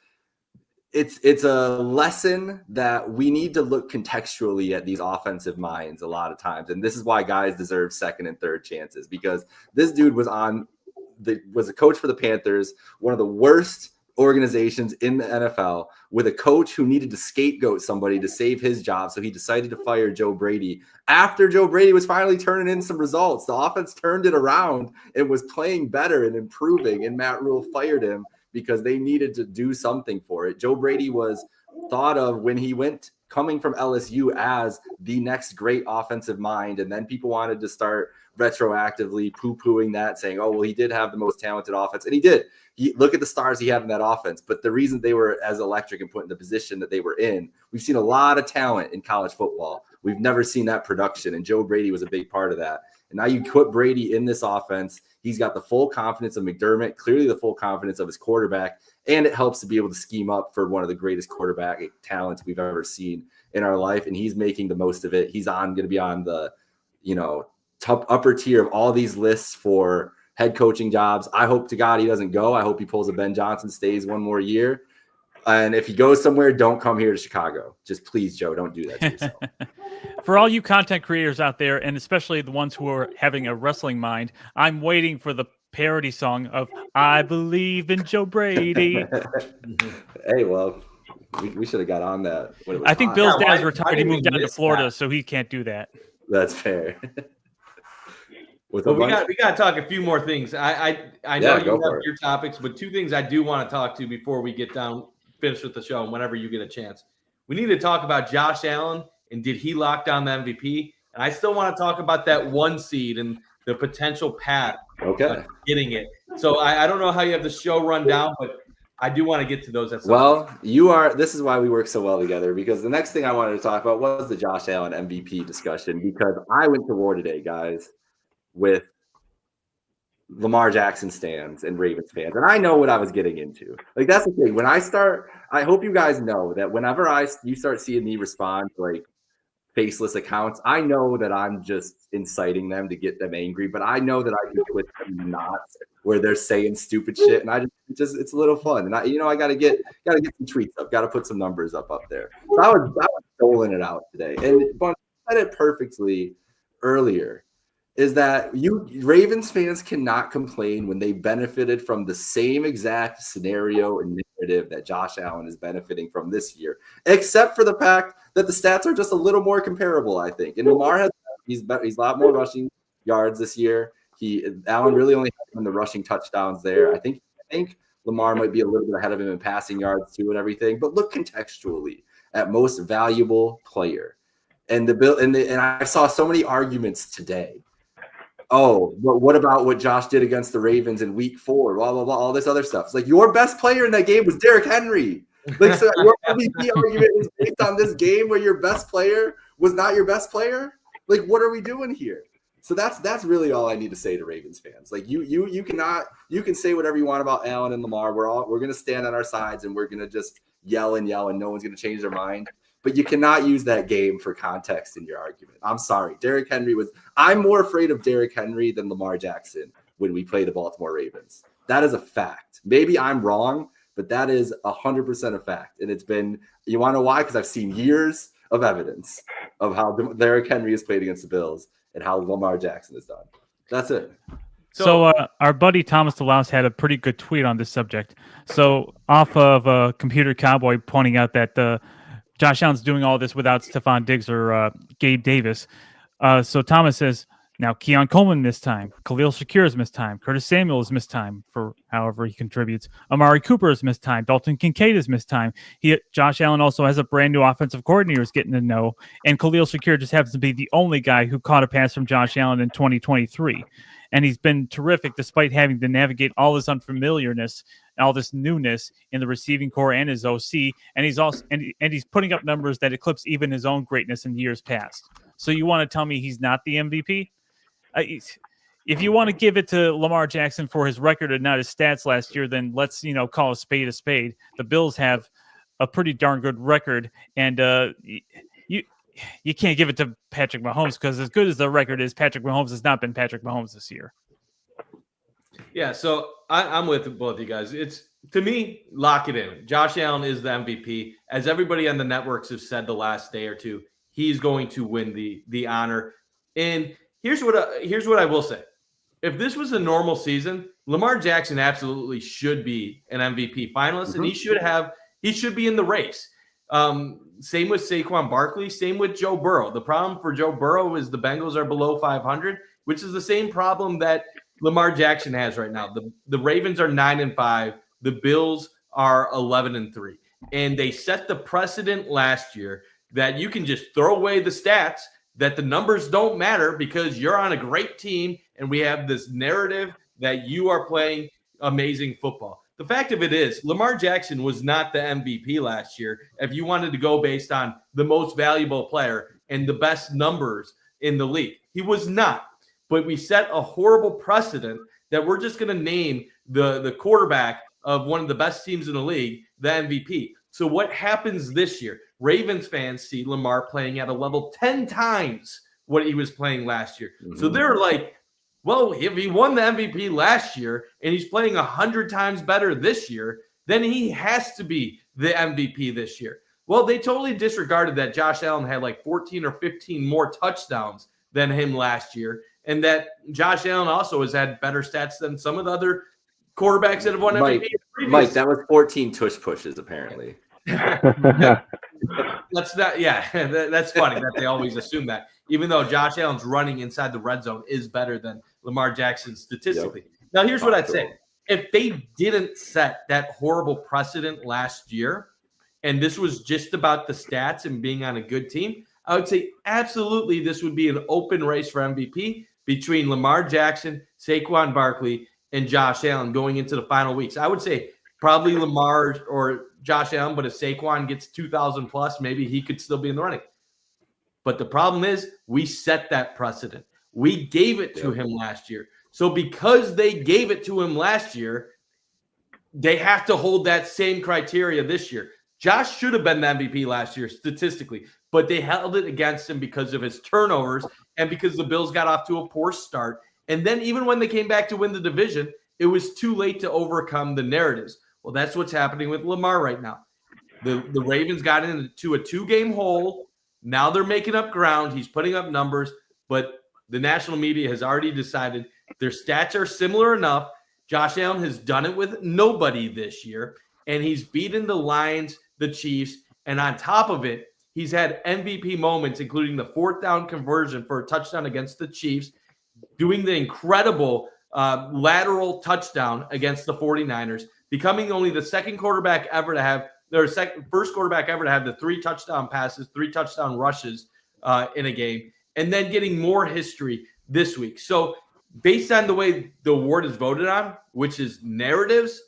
D: it's a lesson that we need to look contextually at these offensive minds a lot of times. And this is why guys deserve second and third chances, because this dude was a coach for the Panthers, one of the worst organizations in the NFL, with a coach who needed to scapegoat somebody to save his job. So he decided to fire Joe Brady after Joe Brady was finally turning in some results. The offense turned it around and was playing better and improving, and Matt Rule fired him because they needed to do something for it. Joe Brady was thought of when he went coming from LSU as the next great offensive mind. And then people wanted to start retroactively poo-pooing that, saying, oh, well, he did have the most talented offense. And he did. Look at the stars he had in that offense. But the reason they were as electric and put in the position that they were in, we've seen a lot of talent in college football. We've never seen that production. And Joe Brady was a big part of that. And now you put Brady in this offense. He's got the full confidence of McDermott, clearly the full confidence of his quarterback, and it helps to be able to scheme up for one of the greatest quarterback talents we've ever seen in our life. And he's making the most of it. He's going to be on the, top upper tier of all these lists for head coaching jobs. I hope to God he doesn't go. I hope he pulls a Ben Johnson, stays one more year. And if he goes somewhere, don't come here to Chicago. Just please, Joe, don't do that to yourself.
E: For all you content creators out there, and especially the ones who are having a wrestling mind, I'm waiting for the parody song of "I Believe in Joe Brady."
D: Hey, well, we should have got on that when it was
E: I think
D: hot.
E: Bill's
C: Yeah,
E: dad is
C: why
E: retired. He
C: did we
E: moved down to
C: miss
E: Florida,
C: that?
E: so he can't do that.
D: That's fair. With a
C: Well, we
D: bunch-
C: got to talk a few more things. I know
D: Yeah,
C: you
D: go
C: have
D: for it.
C: your topics, but two things I do want to talk to before we get finish with the show, and whenever you get a chance. We need to talk about Josh Allen and did he lock down the MVP? And I still want to talk about that 1 seed and the potential path of getting it. So I don't know how you have the show run down, but I do want to get to those at some point.
D: This is why we work so well together, because the next thing I wanted to talk about was the Josh Allen MVP discussion, because I went to war today, guys, with Lamar Jackson stands and Ravens fans. And I know what I was getting into. Like, that's the thing. When I start, I hope you guys know that whenever you start seeing me respond to like faceless accounts, I know that I'm just inciting them to get them angry, but I know that I can twist them knots where they're saying stupid shit. And it's a little fun. And I gotta get some tweets up, gotta put some numbers up there. So I was doling it out today. And Bundt said it perfectly earlier. Is that Ravens fans cannot complain when they benefited from the same exact scenario and narrative that Josh Allen is benefiting from this year, except for the fact that the stats are just a little more comparable, I think. And Lamar he's a lot more rushing yards this year. Allen really only had him in the rushing touchdowns there. I think Lamar might be a little bit ahead of him in passing yards too and everything. But look contextually at most valuable player, and I saw so many arguments today. Oh, but what about what Josh did against the Ravens in week 4? Blah, blah, blah, all this other stuff. It's like your best player in that game was Derrick Henry. Like, so your MVP argument is based on this game where your best player was not your best player? Like, what are we doing here? So that's really all I need to say to Ravens fans. Like, you can say whatever you want about Allen and Lamar. We're gonna stand on our sides and we're gonna just yell and no one's gonna change their mind. But you cannot use that game for context in your argument. I'm sorry. I'm more afraid of Derrick Henry than Lamar Jackson when we play the Baltimore Ravens. That is a fact. Maybe I'm wrong, but that is 100% a fact. And it's been, you want to know why? Because I've seen years of evidence of how Derrick Henry has played against the Bills and how Lamar Jackson has done. That's it.
E: So our buddy Thomas DeLouse had a pretty good tweet on this subject. So off of Computer Cowboy pointing out that Josh Allen's doing all this without Stephon Diggs or Gabe Davis. So Thomas says, now Keon Coleman missed time. Khalil Shakir has missed time. Curtis Samuel has missed time for however he contributes. Amari Cooper has missed time. Dalton Kincaid has missed time. Josh Allen also has a brand new offensive coordinator who's getting to know. And Khalil Shakir just happens to be the only guy who caught a pass from Josh Allen in 2023. And he's been terrific despite having to navigate all this unfamiliarness and all this newness in the receiving core and his OC. And he's also and he's putting up numbers that eclipse even his own greatness in years past. So you want to tell me he's not the MVP? If you want to give it to Lamar Jackson for his record and not his stats last year, then let's call a spade a spade. The Bills have a pretty darn good record, and you can't give it to Patrick Mahomes because as good as the record is, Patrick Mahomes has not been Patrick Mahomes this year.
C: Yeah, so I'm with both of you guys. It's, to me, lock it in. Josh Allen is the MVP. As everybody on the networks have said the last day or two, he's going to win the honor. And here's what I will say. If this was a normal season, Lamar Jackson absolutely should be an MVP finalist, and he should be in the race. Same with Saquon Barkley, same with Joe Burrow. The problem for Joe Burrow is the Bengals are below 500, which is the same problem that Lamar Jackson has right now. The Ravens are 9-5, the Bills are 11-3, and they set the precedent last year that you can just throw away the stats, that the numbers don't matter because you're on a great team and we have this narrative that you are playing amazing football. The fact of it is, Lamar Jackson was not the MVP last year if you wanted to go based on the most valuable player and the best numbers in the league. He was not. But we set a horrible precedent that we're just going to name the quarterback of one of the best teams in the league the MVP. So what happens this year? Ravens fans see Lamar playing at a level 10 times what he was playing last year. Mm-hmm. So they're like, well, if he won the MVP last year and he's playing 100 times better this year, then he has to be the MVP this year. Well, they totally disregarded that Josh Allen had like 14 or 15 more touchdowns than him last year. and that Josh Allen also has had better stats than some of the other quarterbacks that have won MVP.
D: Mike, that was 14 tush pushes, apparently.
C: That's not, yeah, that's funny that they always assume that, even though Josh Allen's running inside the red zone is better than Lamar Jackson statistically. Yep. Now, here's what I'd say. If they didn't set that horrible precedent last year, and this was just about the stats and being on a good team, I would say absolutely this would be an open race for MVP between Lamar Jackson, Saquon Barkley, and Josh Allen going into the final weeks. I would say probably Lamar or Josh Allen, but if Saquon gets 2,000 plus, maybe he could still be in the running. But the problem is we set that precedent. We gave it to him last year. So because they gave it to him last year, they have to hold that same criteria this year. Josh should have been the MVP last year statistically, but they held it against him because of his turnovers and because the Bills got off to a poor start. And then even when they came back to win the division, it was too late to overcome the narratives. Well, that's what's happening with Lamar right now. The Ravens got into a 2-game hole. Now they're making up ground. He's putting up numbers, but the national media has already decided their stats are similar enough. Josh Allen has done it with nobody this year, and he's beaten the Lions, the Chiefs, and on top of it, he's had MVP moments, including the 4th down conversion for a touchdown against the Chiefs, doing the incredible lateral touchdown against the 49ers, becoming only the second quarterback ever to have, first quarterback ever to have the 3 touchdown passes, 3 touchdown rushes in a game, and then getting more history this week. So based on the way the award is voted on, which is narratives,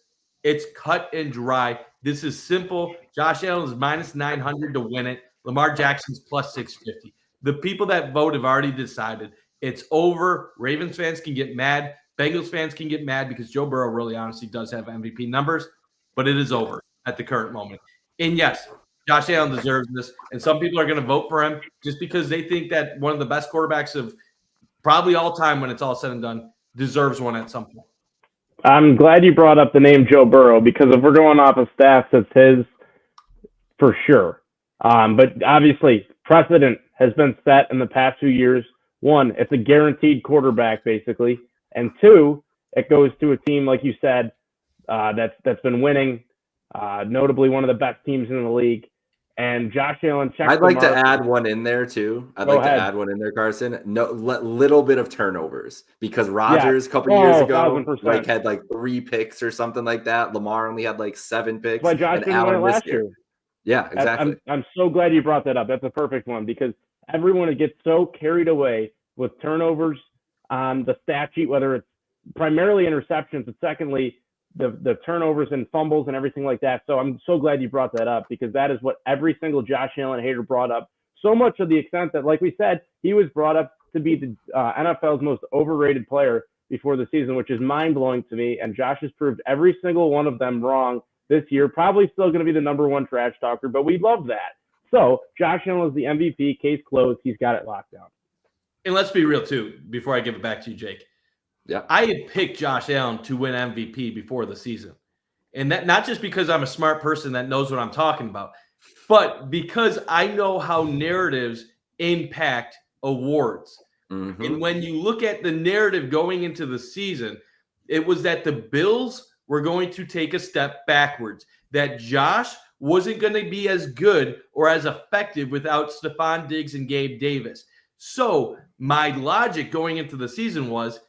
C: it's cut and dry. This is simple. Josh Allen is minus 900 to win it. Lamar Jackson's plus 650. The people that vote have already decided it's over. Ravens fans can get mad. Bengals fans can get mad because Joe Burrow really honestly does have MVP numbers, but it is over at the current moment. And yes, Josh Allen deserves this, and some people are going to vote for him just because they think that one of the best quarterbacks of probably all time when it's all said and done deserves one at some point.
A: I'm glad you brought up the name Joe Burrow because if we're going off of stats, it's his for sure. But obviously, precedent has been set in the past few years. 1, it's a guaranteed quarterback, basically. And 2, it goes to a team, like you said, that's been winning, notably one of the best teams in the league. And Josh Allen checks.
D: I'd like to add one in there too. I'd like to add one in there, Carson. No, little bit of turnovers because Rodgers a couple years ago, 1,000%. Like had like 3 picks or something like that. Lamar only had like 7 picks.
A: But Josh didn't win it last year.
D: Yeah, exactly.
A: I'm so glad you brought that up. That's a perfect one because everyone gets so carried away with turnovers on the stat sheet, whether it's primarily interceptions, but secondly, the turnovers and fumbles and everything like that. So I'm so glad you brought that up because that is what every single Josh Allen hater brought up. So much to the extent that, like we said, he was brought up to be the NFL's most overrated player before the season, which is mind-blowing to me. And Josh has proved every single one of them wrong this year. Probably still going to be the number 1 trash talker, but we love that. So Josh Allen is the MVP. Case closed. He's got it locked down.
C: And let's be real, too, before I give it back to you, Jake.
D: Yeah,
C: I had picked Josh Allen to win MVP before the season. And that not just because I'm a smart person that knows what I'm talking about, but because I know how narratives impact awards. Mm-hmm. And when you look at the narrative going into the season, it was that the Bills were going to take a step backwards, that Josh wasn't going to be as good or as effective without Stephon Diggs and Gabe Davis. So my logic going into the season was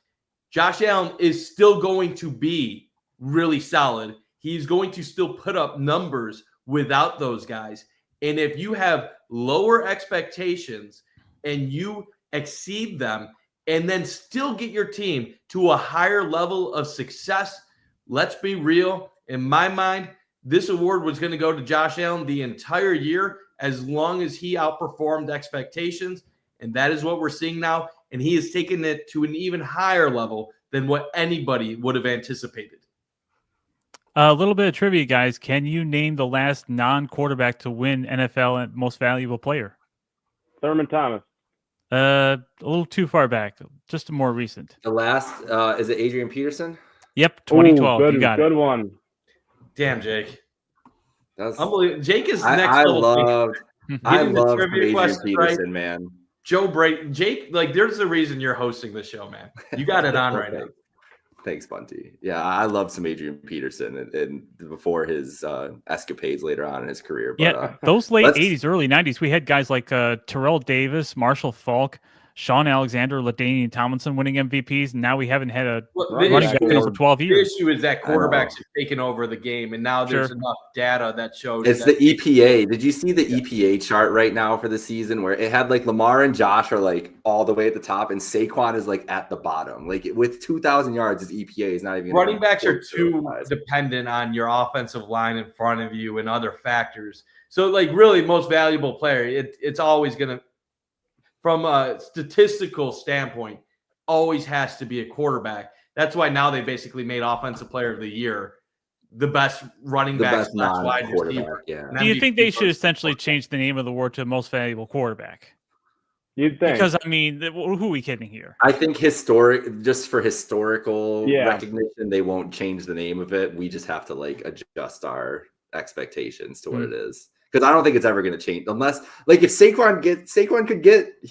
C: Josh Allen is still going to be really solid. He's going to still put up numbers without those guys. And if you have lower expectations and you exceed them and then still get your team to a higher level of success, let's be real. In my mind, this award was going to go to Josh Allen the entire year as long as he outperformed expectations. And that is what we're seeing now. And he has taken it to an even higher level than what anybody would have anticipated.
E: A little bit of trivia, guys. Can you name the last non-quarterback to win NFL and Most Valuable Player?
A: Thurman Thomas.
E: A little too far back. Just more recent.
D: The last, is it Adrian Peterson?
E: Yep, 2012.
A: Good,
E: you got
A: good
E: it.
A: one.
C: Damn, Jake.
D: That's
C: unbelievable. Jake is
D: I
C: next
D: love
C: level.
D: Adrian
C: trivia
D: Peterson,
C: right.
D: man.
C: Joe Brady, Jake, like there's a reason you're hosting the show, man. You got it on right now.
D: Thanks, Bunty. Yeah, I love some Adrian Peterson and before his escapades later on in his career. But,
E: those late 80s, early 90s, we had guys like Terrell Davis, Marshall Faulk, Sean Alexander, LaDainian Tomlinson winning MVPs. And now we haven't had a running back for 12 years.
C: The issue is that quarterbacks have taken over the game, and now there's enough data that shows
D: it's the EPA. Did you see the EPA chart right now for the season where it had like Lamar and Josh are like all the way at the top, and Saquon is like at the bottom? Like with 2,000 yards, his EPA is not even.
C: Running backs are too dependent on your offensive line in front of you and other factors. So, like, really, most valuable player, it's always going to, from a statistical standpoint, always has to be a quarterback. That's why now they basically made Offensive Player of the Year the best running back, wide receiver.
D: Yeah.
E: Do you think they should essentially change the name of the award to most valuable quarterback?
A: You'd think.
E: Because, I mean, who are we kidding here?
D: I think just for historical recognition, they won't change the name of it. We just have to like adjust our expectations to what it is. Because I don't think it's ever going to change unless, like, if he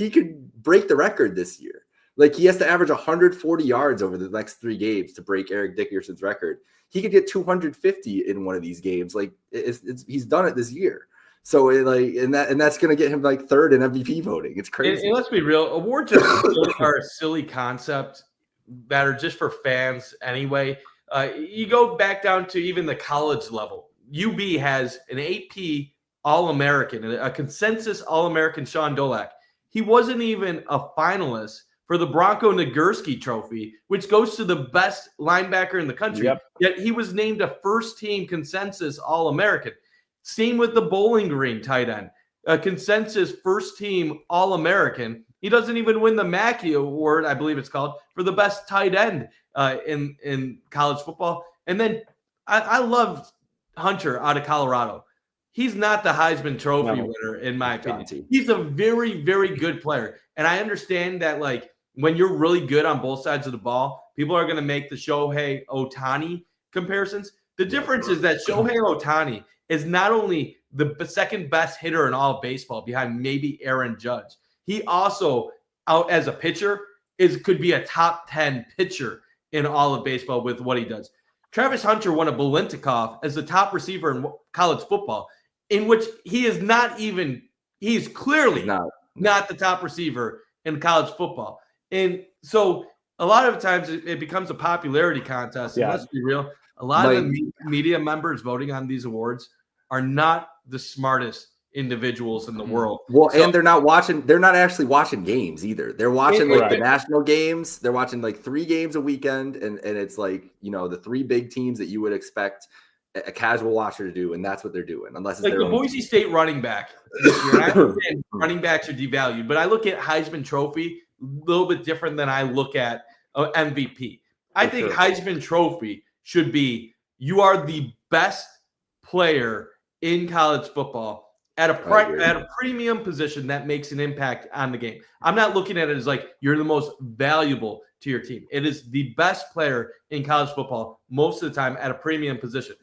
D: could break the record this year. Like, he has to average 140 yards over the next 3 games to break Eric Dickerson's record. He could get 250 in one of these games. Like, he's done it this year. So, that's going to get him like 3rd in MVP voting. It's crazy.
C: And let's be real, awards are a silly concept that are just for fans anyway. You go back down to even the college level. UB has an AP All-American, a consensus All-American Sean Dolak. He wasn't even a finalist for the Bronco Nagurski Trophy, which goes to the best linebacker in the country. Yet he was named a first-team consensus All-American. Same with the Bowling Green tight end, a consensus first-team All-American. He doesn't even win the Mackey Award, I believe it's called, for the best tight end in college football. And then I love Hunter out of Colorado. He's not the Heisman Trophy winner, in my opinion. He's a very, very good player. And I understand that, like, when you're really good on both sides of the ball, people are going to make the Shohei Ohtani comparisons. The difference is that Shohei Ohtani is not only the second best hitter in all of baseball behind maybe Aaron Judge. He also, out as a pitcher, could be a top 10 pitcher in all of baseball with what he does. Travis Hunter won a Biletnikoff as the top receiver in college football, in which he's clearly not the top receiver in college football. And so a lot of times it becomes a popularity contest. And let's be real, a lot of the media members voting on these awards are not the smartest individuals in the world.
D: Well, and they're not actually watching games either. They're watching the national games. They're watching like 3 games a weekend. And it's like, the 3 big teams that you would expect a casual watcher to do. And that's what they're doing. Unless it's
C: like the Boise State running back this year. I understand running backs are devalued, but I look at Heisman Trophy a little bit different than I look at MVP. I think Heisman Trophy should be, you are the best player in college football at a premium position that makes an impact on the game. I'm not looking at it as like you're the most valuable to your team. It is the best player in college football most of the time at a premium position.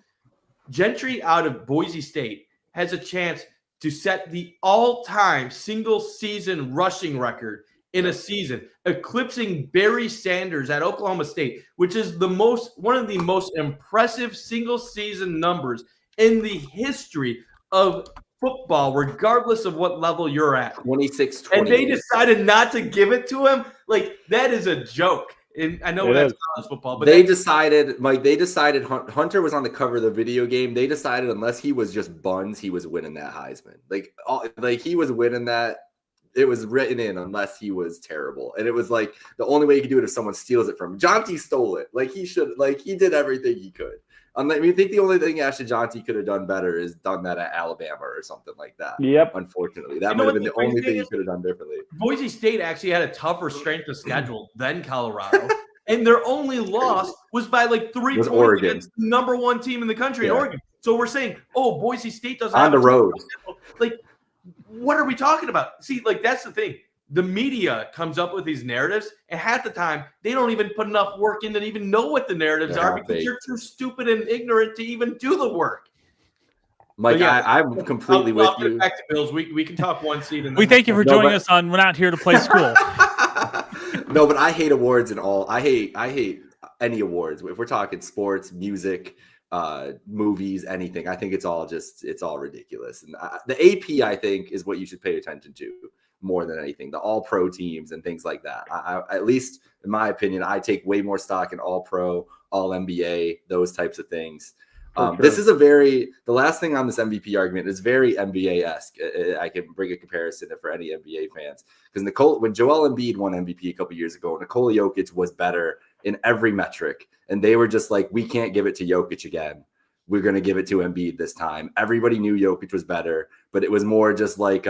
C: Gentry out of Boise State has a chance to set the all-time single-season rushing record in a season, eclipsing Barry Sanders at Oklahoma State, which is one of the most impressive single-season numbers in the history of football, regardless of what level you're at.
D: 26-20.
C: And they decided not to give it to him? Like, that is a joke. And I know that's college football, but
D: they decided Hunter was on the cover of the video game. They decided unless he was just buns, he was winning that Heisman. Like he was winning that. It was written in unless he was terrible. And it was like the only way you could do it if someone steals it from him. Jonty stole it. Like he did everything he could. I think the only thing Ashton Jonty could have done better is done that at Alabama or something like that.
A: Yep.
D: Unfortunately, that might have been the only thing he could have done differently.
C: Boise State actually had a tougher strength of schedule than Colorado, and their only loss was by like 3 points
D: Oregon.
C: against the number 1 team in the country, in Oregon. So we're saying, Boise State doesn't
D: on
C: have
D: the road.
C: Like, what are we talking about? See, like that's the thing. The media comes up with these narratives, and half the time they don't even put enough work in to even know what the narratives are because you're too stupid and ignorant to even do the work.
D: Mike,
C: Yeah,
D: I'm completely with
C: I'll
D: you.
C: back to Bills. We can talk one seed. And
E: We thank you for joining us on We're Not Here to Play School.
D: No, but I hate awards and all. I hate any awards. If we're talking sports, music, movies, anything, I think it's all ridiculous. And the AP, I think, is what you should pay attention to more than anything. The all pro teams and things like that. I at least in my opinion, I take way more stock in all pro, all NBA, those types of things.
A: Sure.
D: This is the last thing on this MVP argument is very NBA-esque. I can bring a comparison for any NBA fans because when Joel Embiid won MVP a couple years ago, Nikola Jokic was better in every metric. And they were just like, we can't give it to Jokic again. We're going to give it to Embiid this time. Everybody knew Jokic was better, but it was more just like,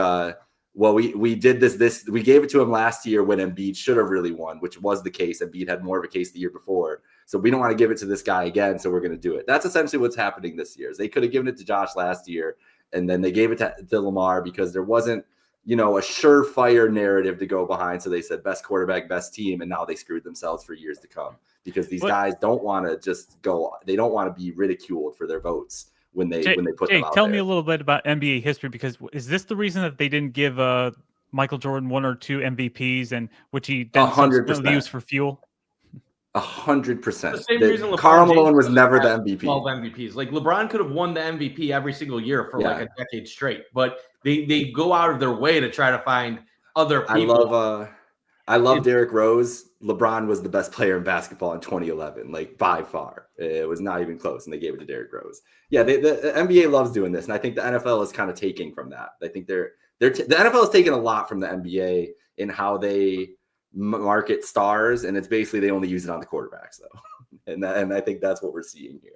D: we did this. We gave it to him last year when Embiid should have really won, which was the case. Embiid had more of a case the year before. So we don't want to give it to this guy again, so we're going to do it. That's essentially what's happening this year. They could have given it to Josh last year, and then they gave it to Lamar because there wasn't, a surefire narrative to go behind. So they said best quarterback, best team, and now they screwed themselves for years to come because these guys don't want to just go. They don't want to be ridiculed for their votes when they put them out
E: tell
D: there.
E: me a little bit about NBA history because is this the reason that they didn't give Michael Jordan 1 or 2 MVPs and which he then
D: 100%
E: used for fuel?
D: 100%.
C: The same reason
D: Karl Malone was never the MVP.
C: 12 MVPs. Like LeBron could have won the MVP every single year for like a decade straight, but they go out of their way to try to find other people.
D: I love Derrick Rose. LeBron was the best player in basketball in 2011, like by far. It was not even close, and they gave it to Derrick Rose. Yeah, the NBA loves doing this, and I think the NFL is kind of taking from that. I think the NFL is taking a lot from the NBA in how they market stars, and it's basically they only use it on the quarterbacks though, and I think that's what we're seeing here.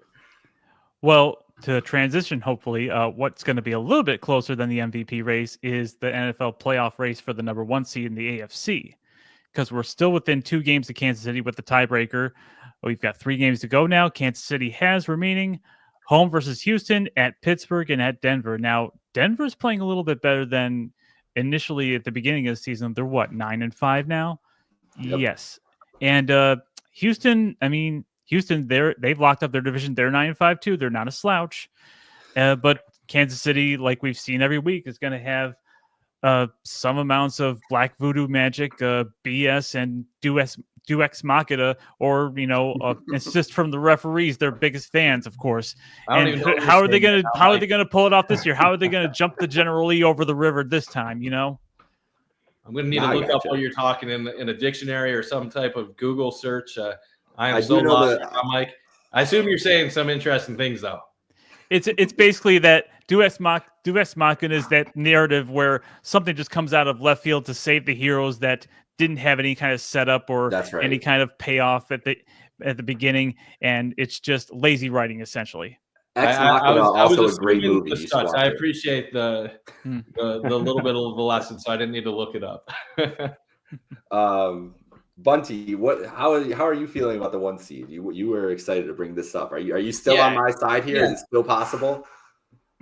E: Well, to transition, hopefully, what's going to be a little bit closer than the MVP race is the NFL playoff race for the number 1 seed in the AFC, because we're still within 2 games of Kansas City with the tiebreaker. We've got 3 games to go now. Kansas City has remaining home versus Houston, at Pittsburgh, and at Denver. Now, Denver's playing a little bit better than initially at the beginning of the season. They're 9-5 now. Yep. Yes. And Houston, they've locked up their division. They're 9-5 too. They're not a slouch. But Kansas City, like we've seen every week, is going to have some amounts of black voodoo magic, BS, and Deus Ex Machina, or assist from the referees. They're biggest fans, of course. And how are they going to pull it off this year? How are they going to jump the General Lee over the river this time?
C: I'm going to need to look up what you're talking in a dictionary or some type of Google search. I am so lost, Mike. I assume you're saying some interesting things, though.
E: It's basically that Deus Machina is that narrative where something just comes out of left field to save the heroes that didn't have any kind of setup or any kind of payoff at the beginning, and it's just lazy writing essentially.
D: I was a great movie.
C: I appreciate the little bit of the lesson, so I didn't need to look it up.
D: Bunty, how are you feeling about the 1 seed? You were excited to bring this up. Are you still on my side here? Is it still possible?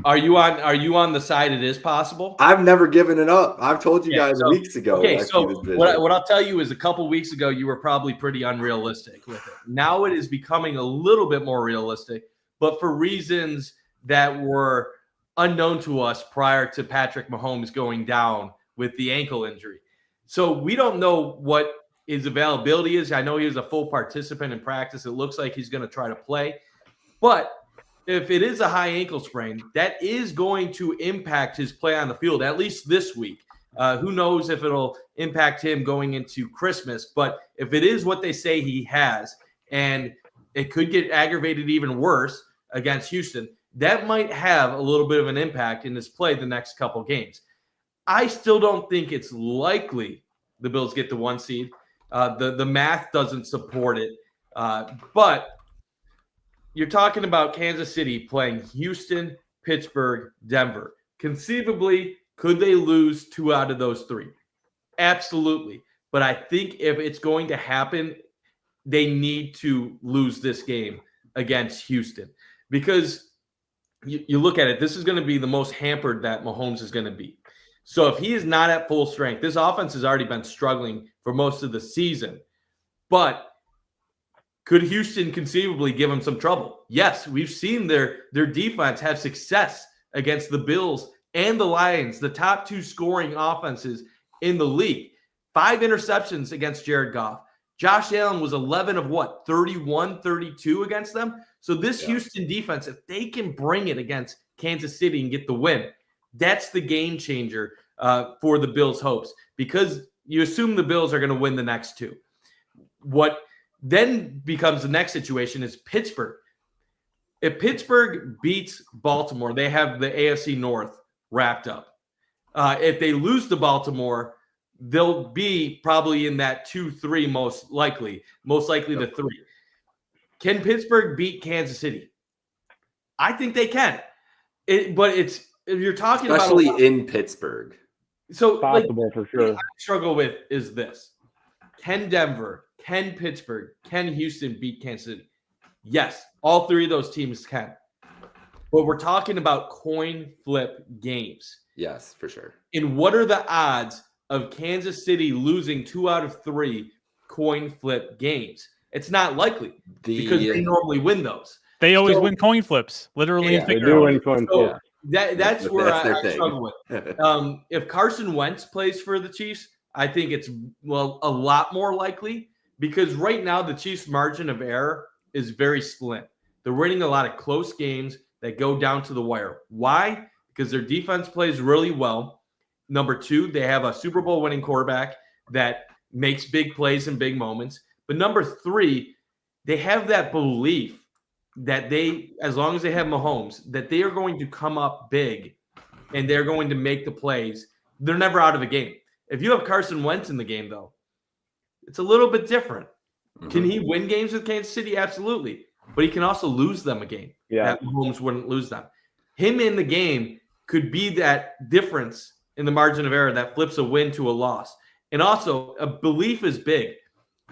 C: Are you on the side it is possible?
D: I've never given it up. I've told you guys weeks ago.
C: Okay, so what I'll tell you is a couple weeks ago you were probably pretty unrealistic with it. Now it is becoming a little bit more realistic, but for reasons that were unknown to us prior to Patrick Mahomes going down with the ankle injury. So we don't know what his availability is. I know he was a full participant in practice. It looks like he's going to try to play. But if it is a high ankle sprain, that is going to impact his play on the field, at least this week. Who knows if it'll impact him going into Christmas. But if it is what they say he has, and it could get aggravated even worse against Houston, that might have a little bit of an impact in his play the next couple games. I still don't think it's likely the Bills get the 1 seed. The math doesn't support it. But you're talking about Kansas City playing Houston, Pittsburgh, Denver. Conceivably, could they lose 2 out of those 3? Absolutely. But I think if it's going to happen, they need to lose this game against Houston. Because you look at it, this is going to be the most hampered that Mahomes is going to be. So if he is not at full strength, this offense has already been struggling for most of the season. But could Houston conceivably give him some trouble? Yes, we've seen their defense have success against the Bills and the Lions, the top 2 scoring offenses in the league. 5 interceptions against Jared Goff. Josh Allen was 11 of 31, 32 against them. So this Houston defense, if they can bring it against Kansas City and get the win, that's the game changer for the Bills' hopes, because you assume the Bills are going to win the next 2. What then becomes the next situation is Pittsburgh. If Pittsburgh beats Baltimore, they have the AFC North wrapped up. If they lose to Baltimore, they'll be probably in that 2-3 most likely the 3. Can Pittsburgh beat Kansas City? I think they can. But if you're talking
D: especially
C: about
D: in Pittsburgh.
C: So
A: Possible for sure.
C: What I struggle with is this. Can Denver, can Pittsburgh, can Houston beat Kansas City? Yes, all 3 of those teams can. But we're talking about coin flip games.
D: Yes, for sure.
C: And what are the odds of Kansas City losing 2 out of 3 coin flip games? It's not likely because they normally win those.
E: They always win coin flips, literally and
A: They do
E: figuratively.
A: win coin flips.
C: That's where I
D: thing.
C: struggle with. If Carson Wentz plays for the Chiefs, I think it's a lot more likely, because right now the Chiefs' margin of error is very slim. They're winning a lot of close games that go down to the wire. Why? Because their defense plays really well. Number 2, they have a Super Bowl winning quarterback that makes big plays in big moments. But number 3, they have that belief that as long as they have Mahomes, that they are going to come up big and they're going to make the plays. They're never out of a game. If you have Carson Wentz in the game, though, it's a little bit different. Mm-hmm. Can he win games with Kansas City? Absolutely. But he can also lose them a game. That Mahomes wouldn't lose them. Him in the game could be that difference in the margin of error that flips a win to a loss. And also, a belief is big.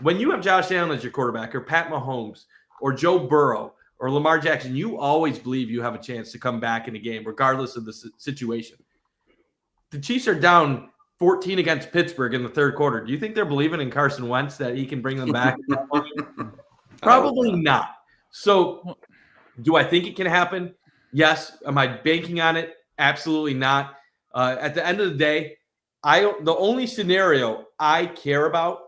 C: When you have Josh Allen as your quarterback, or Pat Mahomes, or Joe Burrow, or Lamar Jackson, you always believe you have a chance to come back in a game, regardless of the situation. The Chiefs are down 14 against Pittsburgh in the 3rd quarter. Do you think they're believing in Carson Wentz that he can bring them back? Probably not. So do I think it can happen? Yes. Am I banking on it? Absolutely not. At the end of the day, the only scenario I care about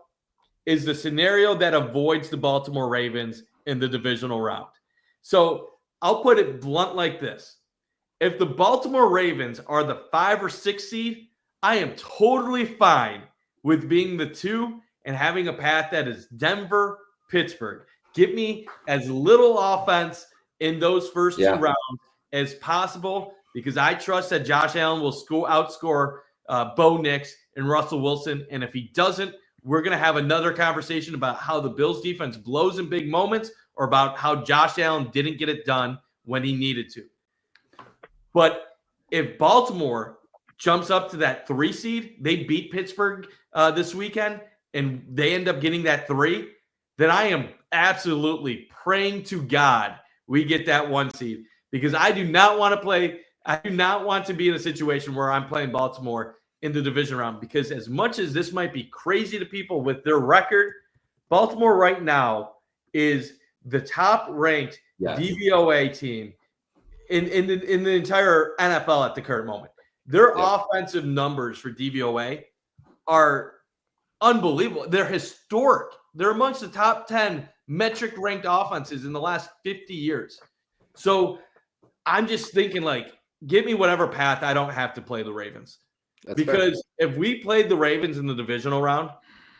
C: is the scenario that avoids the Baltimore Ravens in the divisional round. So I'll put it blunt like this. If the Baltimore Ravens are the 5 or 6 seed, I am totally fine with being the 2 and having a path that is Denver, Pittsburgh. Give me as little offense in those first 2 rounds as possible, because I trust that Josh Allen will outscore Bo Nix and Russell Wilson. And if he doesn't, we're going to have another conversation about how the Bills defense blows in big moments, or about how Josh Allen didn't get it done when he needed to. But if Baltimore jumps up to that 3 seed, they beat Pittsburgh this weekend, and they end up getting that 3, then I am absolutely praying to God we get that 1 seed, because I do not want to be in a situation where I'm playing Baltimore in the division round, because as much as this might be crazy to people with their record, Baltimore right now is the top-ranked DVOA team in the entire NFL at the current moment. Their offensive numbers for DVOA are unbelievable. They're historic. They're amongst the top 10 metric-ranked offenses in the last 50 years. So I'm just thinking, give me whatever path I don't have to play the Ravens. Because if we played the Ravens in the divisional round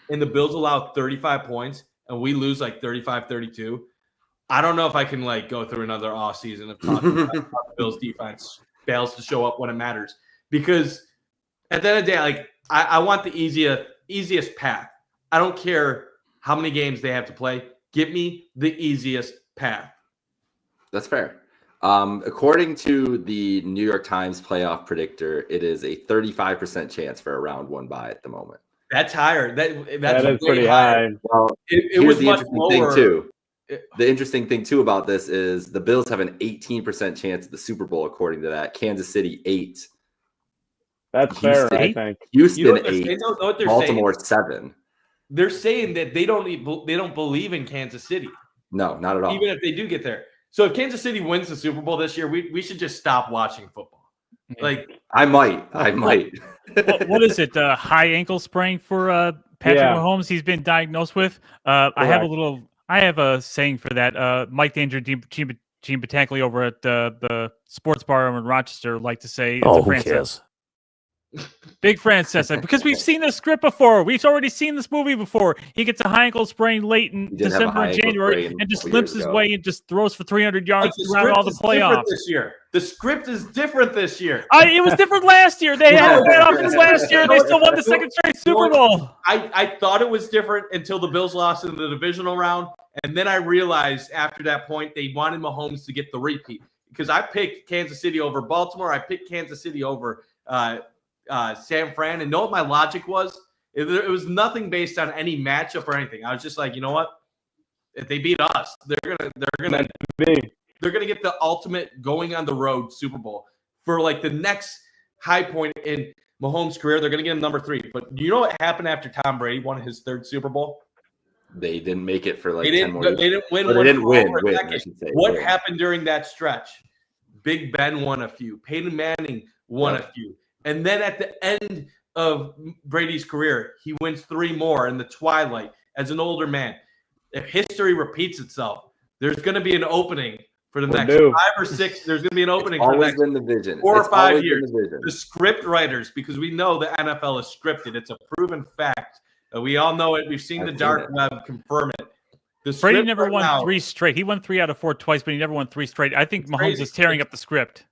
C: and the Bills allow 35 points and we lose 35-32, I don't know if I can go through another offseason of talking about how the Bills defense fails to show up when it matters. Because at the end of the day, I want the easiest path. I don't care how many games they have to play. Give me the easiest path.
D: That's fair. According to the New York Times playoff predictor, it is a 35% chance for a round 1 bye at the moment.
C: That's higher. That
A: is pretty high.
D: Well,
C: it was much lower.
D: The interesting thing too about this is the Bills have an 18% chance at the Super Bowl, according to that. Kansas City 8.
A: That's fair, I think.
D: Houston 8. Baltimore 7.
C: They're saying that they don't believe in Kansas City.
D: No, not at all.
C: Even if they do get there. So if Kansas City wins the Super Bowl this year, we should just stop watching football. Like
D: I might.
E: What is it? High ankle sprain for Patrick
A: Yeah.
E: Mahomes. He's been diagnosed with. I have a saying for that. Mike Danger, Gene Batackley over at the sports bar in Rochester like to say, it's a
F: who cares?
E: Big Francesa, because we've seen this script before. We've already seen this movie before. He gets a high ankle sprain late in December and January and just limps his way and just throws for 300 yards throughout all the playoffs.
C: This year. The script is different this year.
E: It was different last year. They had a bad offense last year. They still won the second straight Super Bowl.
C: I thought it was different until the Bills lost in the divisional round. And then I realized after that point they wanted Mahomes to get the repeat. Because I picked Kansas City over Baltimore. I picked Kansas City over San Fran, and know what my logic was? It was nothing based on any matchup or anything. I was just like, you know what? If they beat us, they're gonna get the ultimate going on the road Super Bowl for like the next high point in Mahomes' career. They're gonna get him number 3. But you know what happened after Tom Brady won his 3rd Super Bowl?
D: They didn't make it for like 10 more years.
C: They didn't win.
D: They didn't win.
C: What happened during that stretch? Big Ben won a few. Peyton Manning won a few. And then at the end of Brady's career, he wins 3 more in the twilight as an older man. If history repeats itself, there's going to be an opening for the next 5 or 6. There's going to be an opening for the next
D: been the vision.
C: 4 or 5 years. The script writers, because we know the NFL is scripted. It's a proven fact. We all know it. We've seen the dark web confirm it.
E: Brady never won 3 straight. He won 3 out of 4 twice, but he never won 3 straight. I think Mahomes is tearing up the script.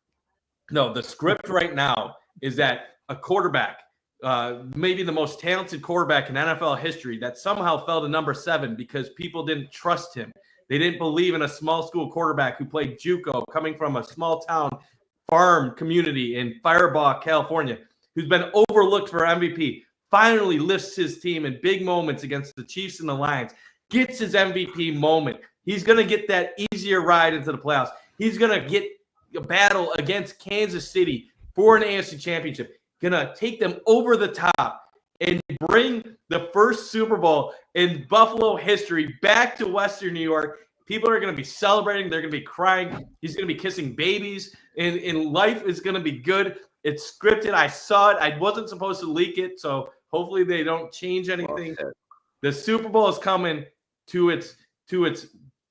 C: No, the script right now is that a quarterback, maybe the most talented quarterback in NFL history, that somehow fell to number 7 because people didn't trust him. They didn't believe in a small school quarterback who played JUCO, coming from a small town farm community in Firebaugh, California, who's been overlooked for MVP, finally lifts his team in big moments against the Chiefs and the Lions, gets his MVP moment. He's going to get that easier ride into the playoffs. He's going to get a battle against Kansas City for an AFC championship, gonna take them over the top and bring the first Super Bowl in Buffalo history back to Western New York. People are gonna be celebrating. They're gonna be crying. He's gonna be kissing babies, and life is gonna be good. It's scripted. I saw it. I wasn't supposed to leak it, so hopefully they don't change anything. The Super Bowl is coming to its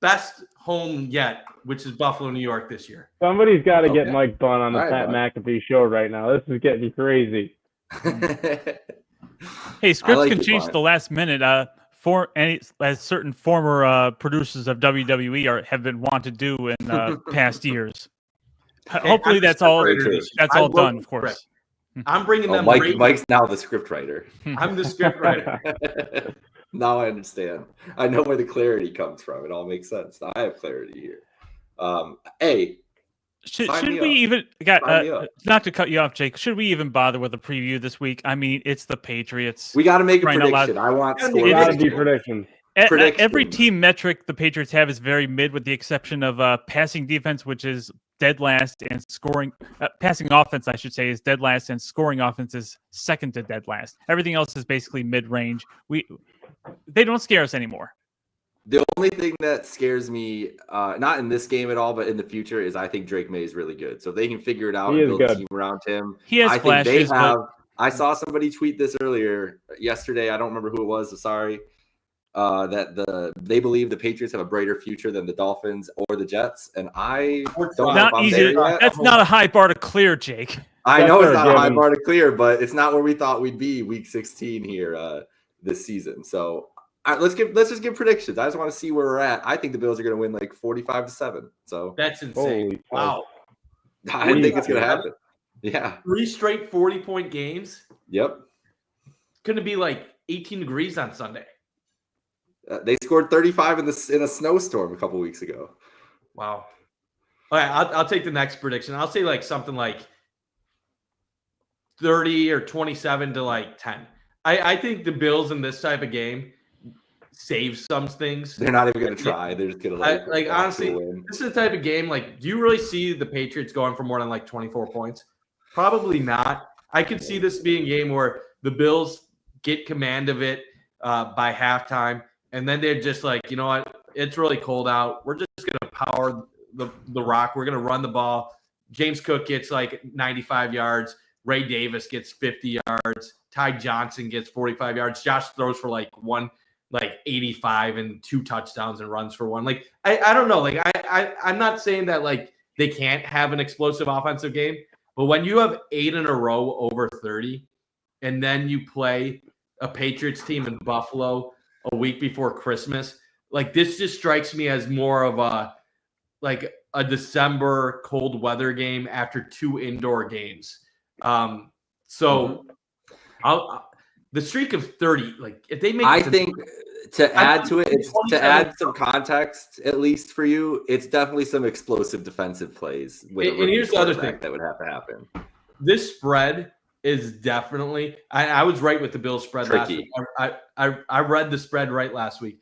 C: best home yet, which is Buffalo, New York this year.
A: Somebody's got to get Mike Bundt on the Pat McAfee show right now. This is getting crazy.
E: Hey, scripts can change at the last minute. As certain former producers of WWE have been wont to do in past years. Hopefully that's all done, of course.
C: I'm bringing them.
D: Mike's now the script writer.
C: I'm the script writer.
D: Now I understand. I know where the clarity comes from. It all makes sense. Now I have clarity here.
E: Should we even not to cut you off, Jake? Should we even bother with a preview this week? I mean, it's the Patriots.
D: We got to make a prediction. I want
A: scores. Got to be predictions.
E: Every team metric the Patriots have is very mid, with the exception of passing defense, which is dead last, and scoring passing offense, I should say, is dead last, and scoring offense is second to dead last. Everything else is basically mid range. They don't scare us anymore.
D: The only thing that scares me, not in this game at all, but in the future, is I think Drake May is really good. So if they can figure it out and build a team around him.
E: He has flashes.
D: I saw somebody tweet this yesterday. I don't remember who it was. Sorry. That they believe the Patriots have a brighter future than the Dolphins or the Jets, and I don't know if I'm there yet.
E: That's not a high bar to clear, Jake.
D: I know it's not a high bar to clear, but it's not where we thought we'd be week 16 here this season. So let's just give predictions. I just want to see where we're at. I think the Bills are going to win like 45-7. So
C: that's insane. Wow.
D: I didn't think it's going to happen. Yeah.
C: 3 straight 40-point games.
D: Yep.
C: Couldn't it be like 18 degrees on Sunday?
D: They scored 35 in a snowstorm a couple weeks ago.
C: Wow. All right, I'll take the next prediction. I'll say like something like 30 or 27 to like 10. I think the Bills in this type of game save some things.
D: They're not even going to try. They're just going to
C: honestly, this is the type of game, like, do you really see the Patriots going for more than like 24 points? Probably not. I could see this being a game where the Bills get command of it by halftime. And then they're just like, you know what? It's really cold out. We're just going to power the rock. We're going to run the ball. James Cook gets like 95 yards. Ray Davis gets 50 yards. Ty Johnson gets 45 yards. Josh throws for like 85 and 2 touchdowns and runs for 1. Like, I don't know. Like, I'm not saying that like they can't have an explosive offensive game, but when you have 8 in a row over 30, and then you play a Patriots team in Buffalo a week before Christmas, like this just strikes me as more of a December cold weather game after 2 indoor games. So the streak of 30, like if they make,
D: I think to add to it, it's to add some context, at least for you, it's definitely some explosive defensive plays. With
C: And here's the other thing
D: that would have to happen.
C: This spread is definitely, I was right with the Bills spread
D: Tricky.
C: last week. I read the spread right last week.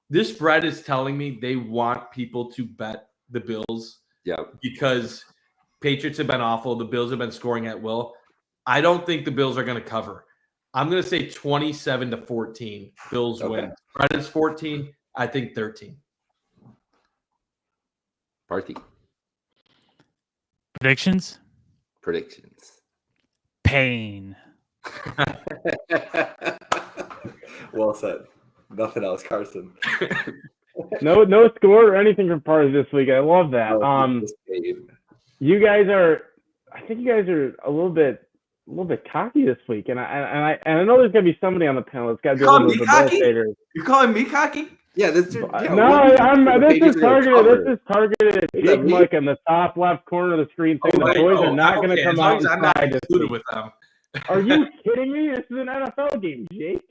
C: This spread is telling me they want people to bet the Bills.
D: Yeah.
C: Because Patriots have been awful. The Bills have been scoring at will. I don't think the Bills are going to cover. I'm going to say 27-14. Bills win. Spread is 14. I think 13.
D: Parthy.
E: Predictions? Pain.
D: Well said. Nothing else, Carson.
A: No score or anything from Party this week. I love that. You guys are, I think you guys are a little bit cocky this week, and I know there's gonna be somebody on the panel that's got to be a little bit debilitated.
C: You're calling me cocky?
D: Yeah, this
A: is targeted at Jake Mike in the top left corner of the screen, saying the boys are not going to come out and try this week.
C: With them.
A: Are you kidding me? This is an NFL game, Jake.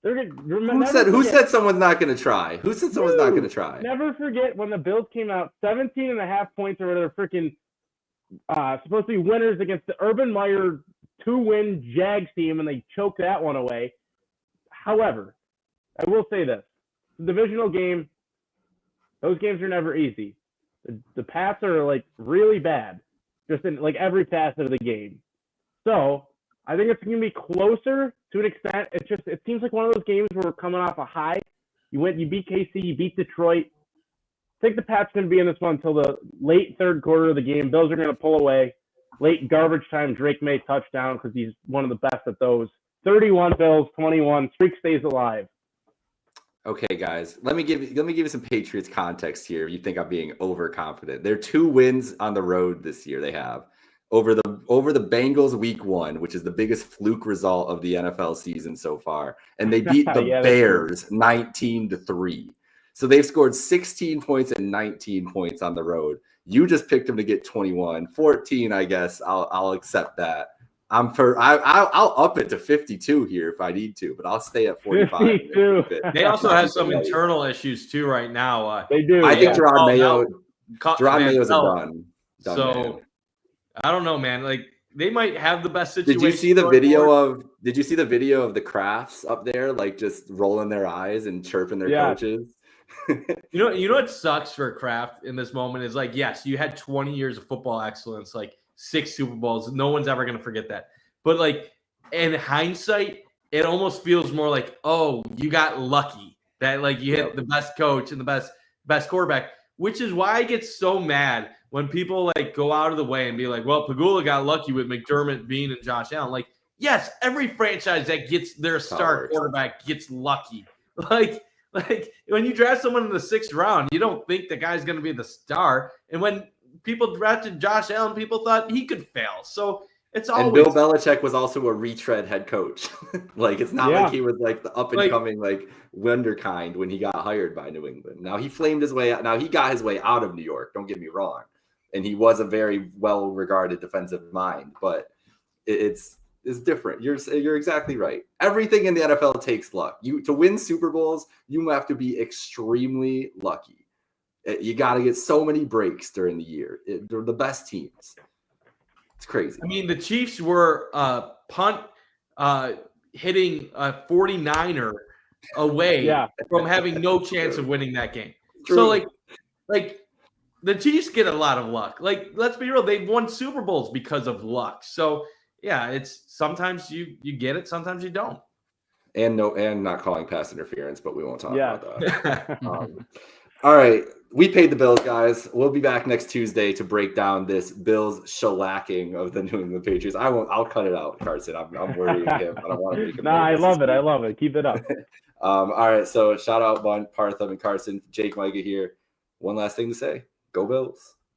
D: Who said someone's not going to try? Who said someone's not going to try?
A: Never forget when the Bills came out 17.5 points or whatever, freaking supposed to be winners against the Urban Meyer 2-win Jags team, and they choked that one away. However, I will say this. The divisional game, those games are never easy. The Pats are like really bad, just in like every facet of the game. So I think it's going to be closer to an extent. It seems like one of those games where we're coming off a high. You beat KC, you beat Detroit. I think the Pats are going to be in this one until the late third quarter of the game. Bills are going to pull away. Late garbage time, Drake May touchdown because he's one of the best at those. 31 Bills, 21. Streak stays alive.
D: Okay, guys, let me give you some Patriots context here. You think I'm being overconfident? They're 2 wins on the road this year. They have over the Bengals week 1, which is the biggest fluke result of the NFL season so far, and they beat the Bears 19-3. So they've scored 16 points and 19 points on the road. You just picked them to get 21, 14. I guess I'll accept that. I'll up it to 52 here if I need to, but I'll stay at 45.
A: 52.
C: They also have some internal issues too right now.
A: They do.
D: I think Jerron Mayo's done.
C: So
D: man.
C: I don't know, man. Like they might have the best situation.
D: Did you see the video of the Crafts up there, like just rolling their eyes and chirping their coaches?
C: You know what sucks for Kraft in this moment is like, yes, you had 20 years of football excellence, like 6 Super Bowls. No one's ever going to forget that. But like in hindsight, it almost feels more like, oh, you got lucky that like you hit the best coach and the best quarterback, which is why I get so mad when people like go out of the way and be like, well, Pagula got lucky with McDermott, Bean, and Josh Allen. Like, yes, every franchise that gets their star quarterback gets lucky. Like when you draft someone in the 6th round, you don't think the guy's going to be the star. And when people drafted Josh Allen, people thought he could fail. So it's always.
D: And Bill Belichick was also a retread head coach. Like it's not like he was like the up and coming like wonderkind when he got hired by New England. Now he flamed his way out. Now he got his way out of New York. Don't get me wrong, and he was a very well regarded defensive mind. But it's different. You're exactly right. Everything in the NFL takes luck. To win Super Bowls, you have to be extremely lucky. You got to get so many breaks during the year. They're the best teams. It's crazy.
C: I mean, the Chiefs were punt hitting a 49er away from having no chance of winning that game. True. So like the Chiefs get a lot of luck. Like let's be real, they've won Super Bowls because of luck. So yeah, it's sometimes you get it, sometimes you don't.
D: And not calling pass interference, but we won't talk about that. All right, we paid the bills, guys. We'll be back next Tuesday to break down this Bills shellacking of the New England Patriots. I won't. I'll cut it out, Carson. I'm worrying him. I don't want to make him.
A: I love it. I love it. Keep it up.
D: All right. So shout out Bundt, Parthum, and Carson. Jake Majka here. One last thing to say. Go Bills.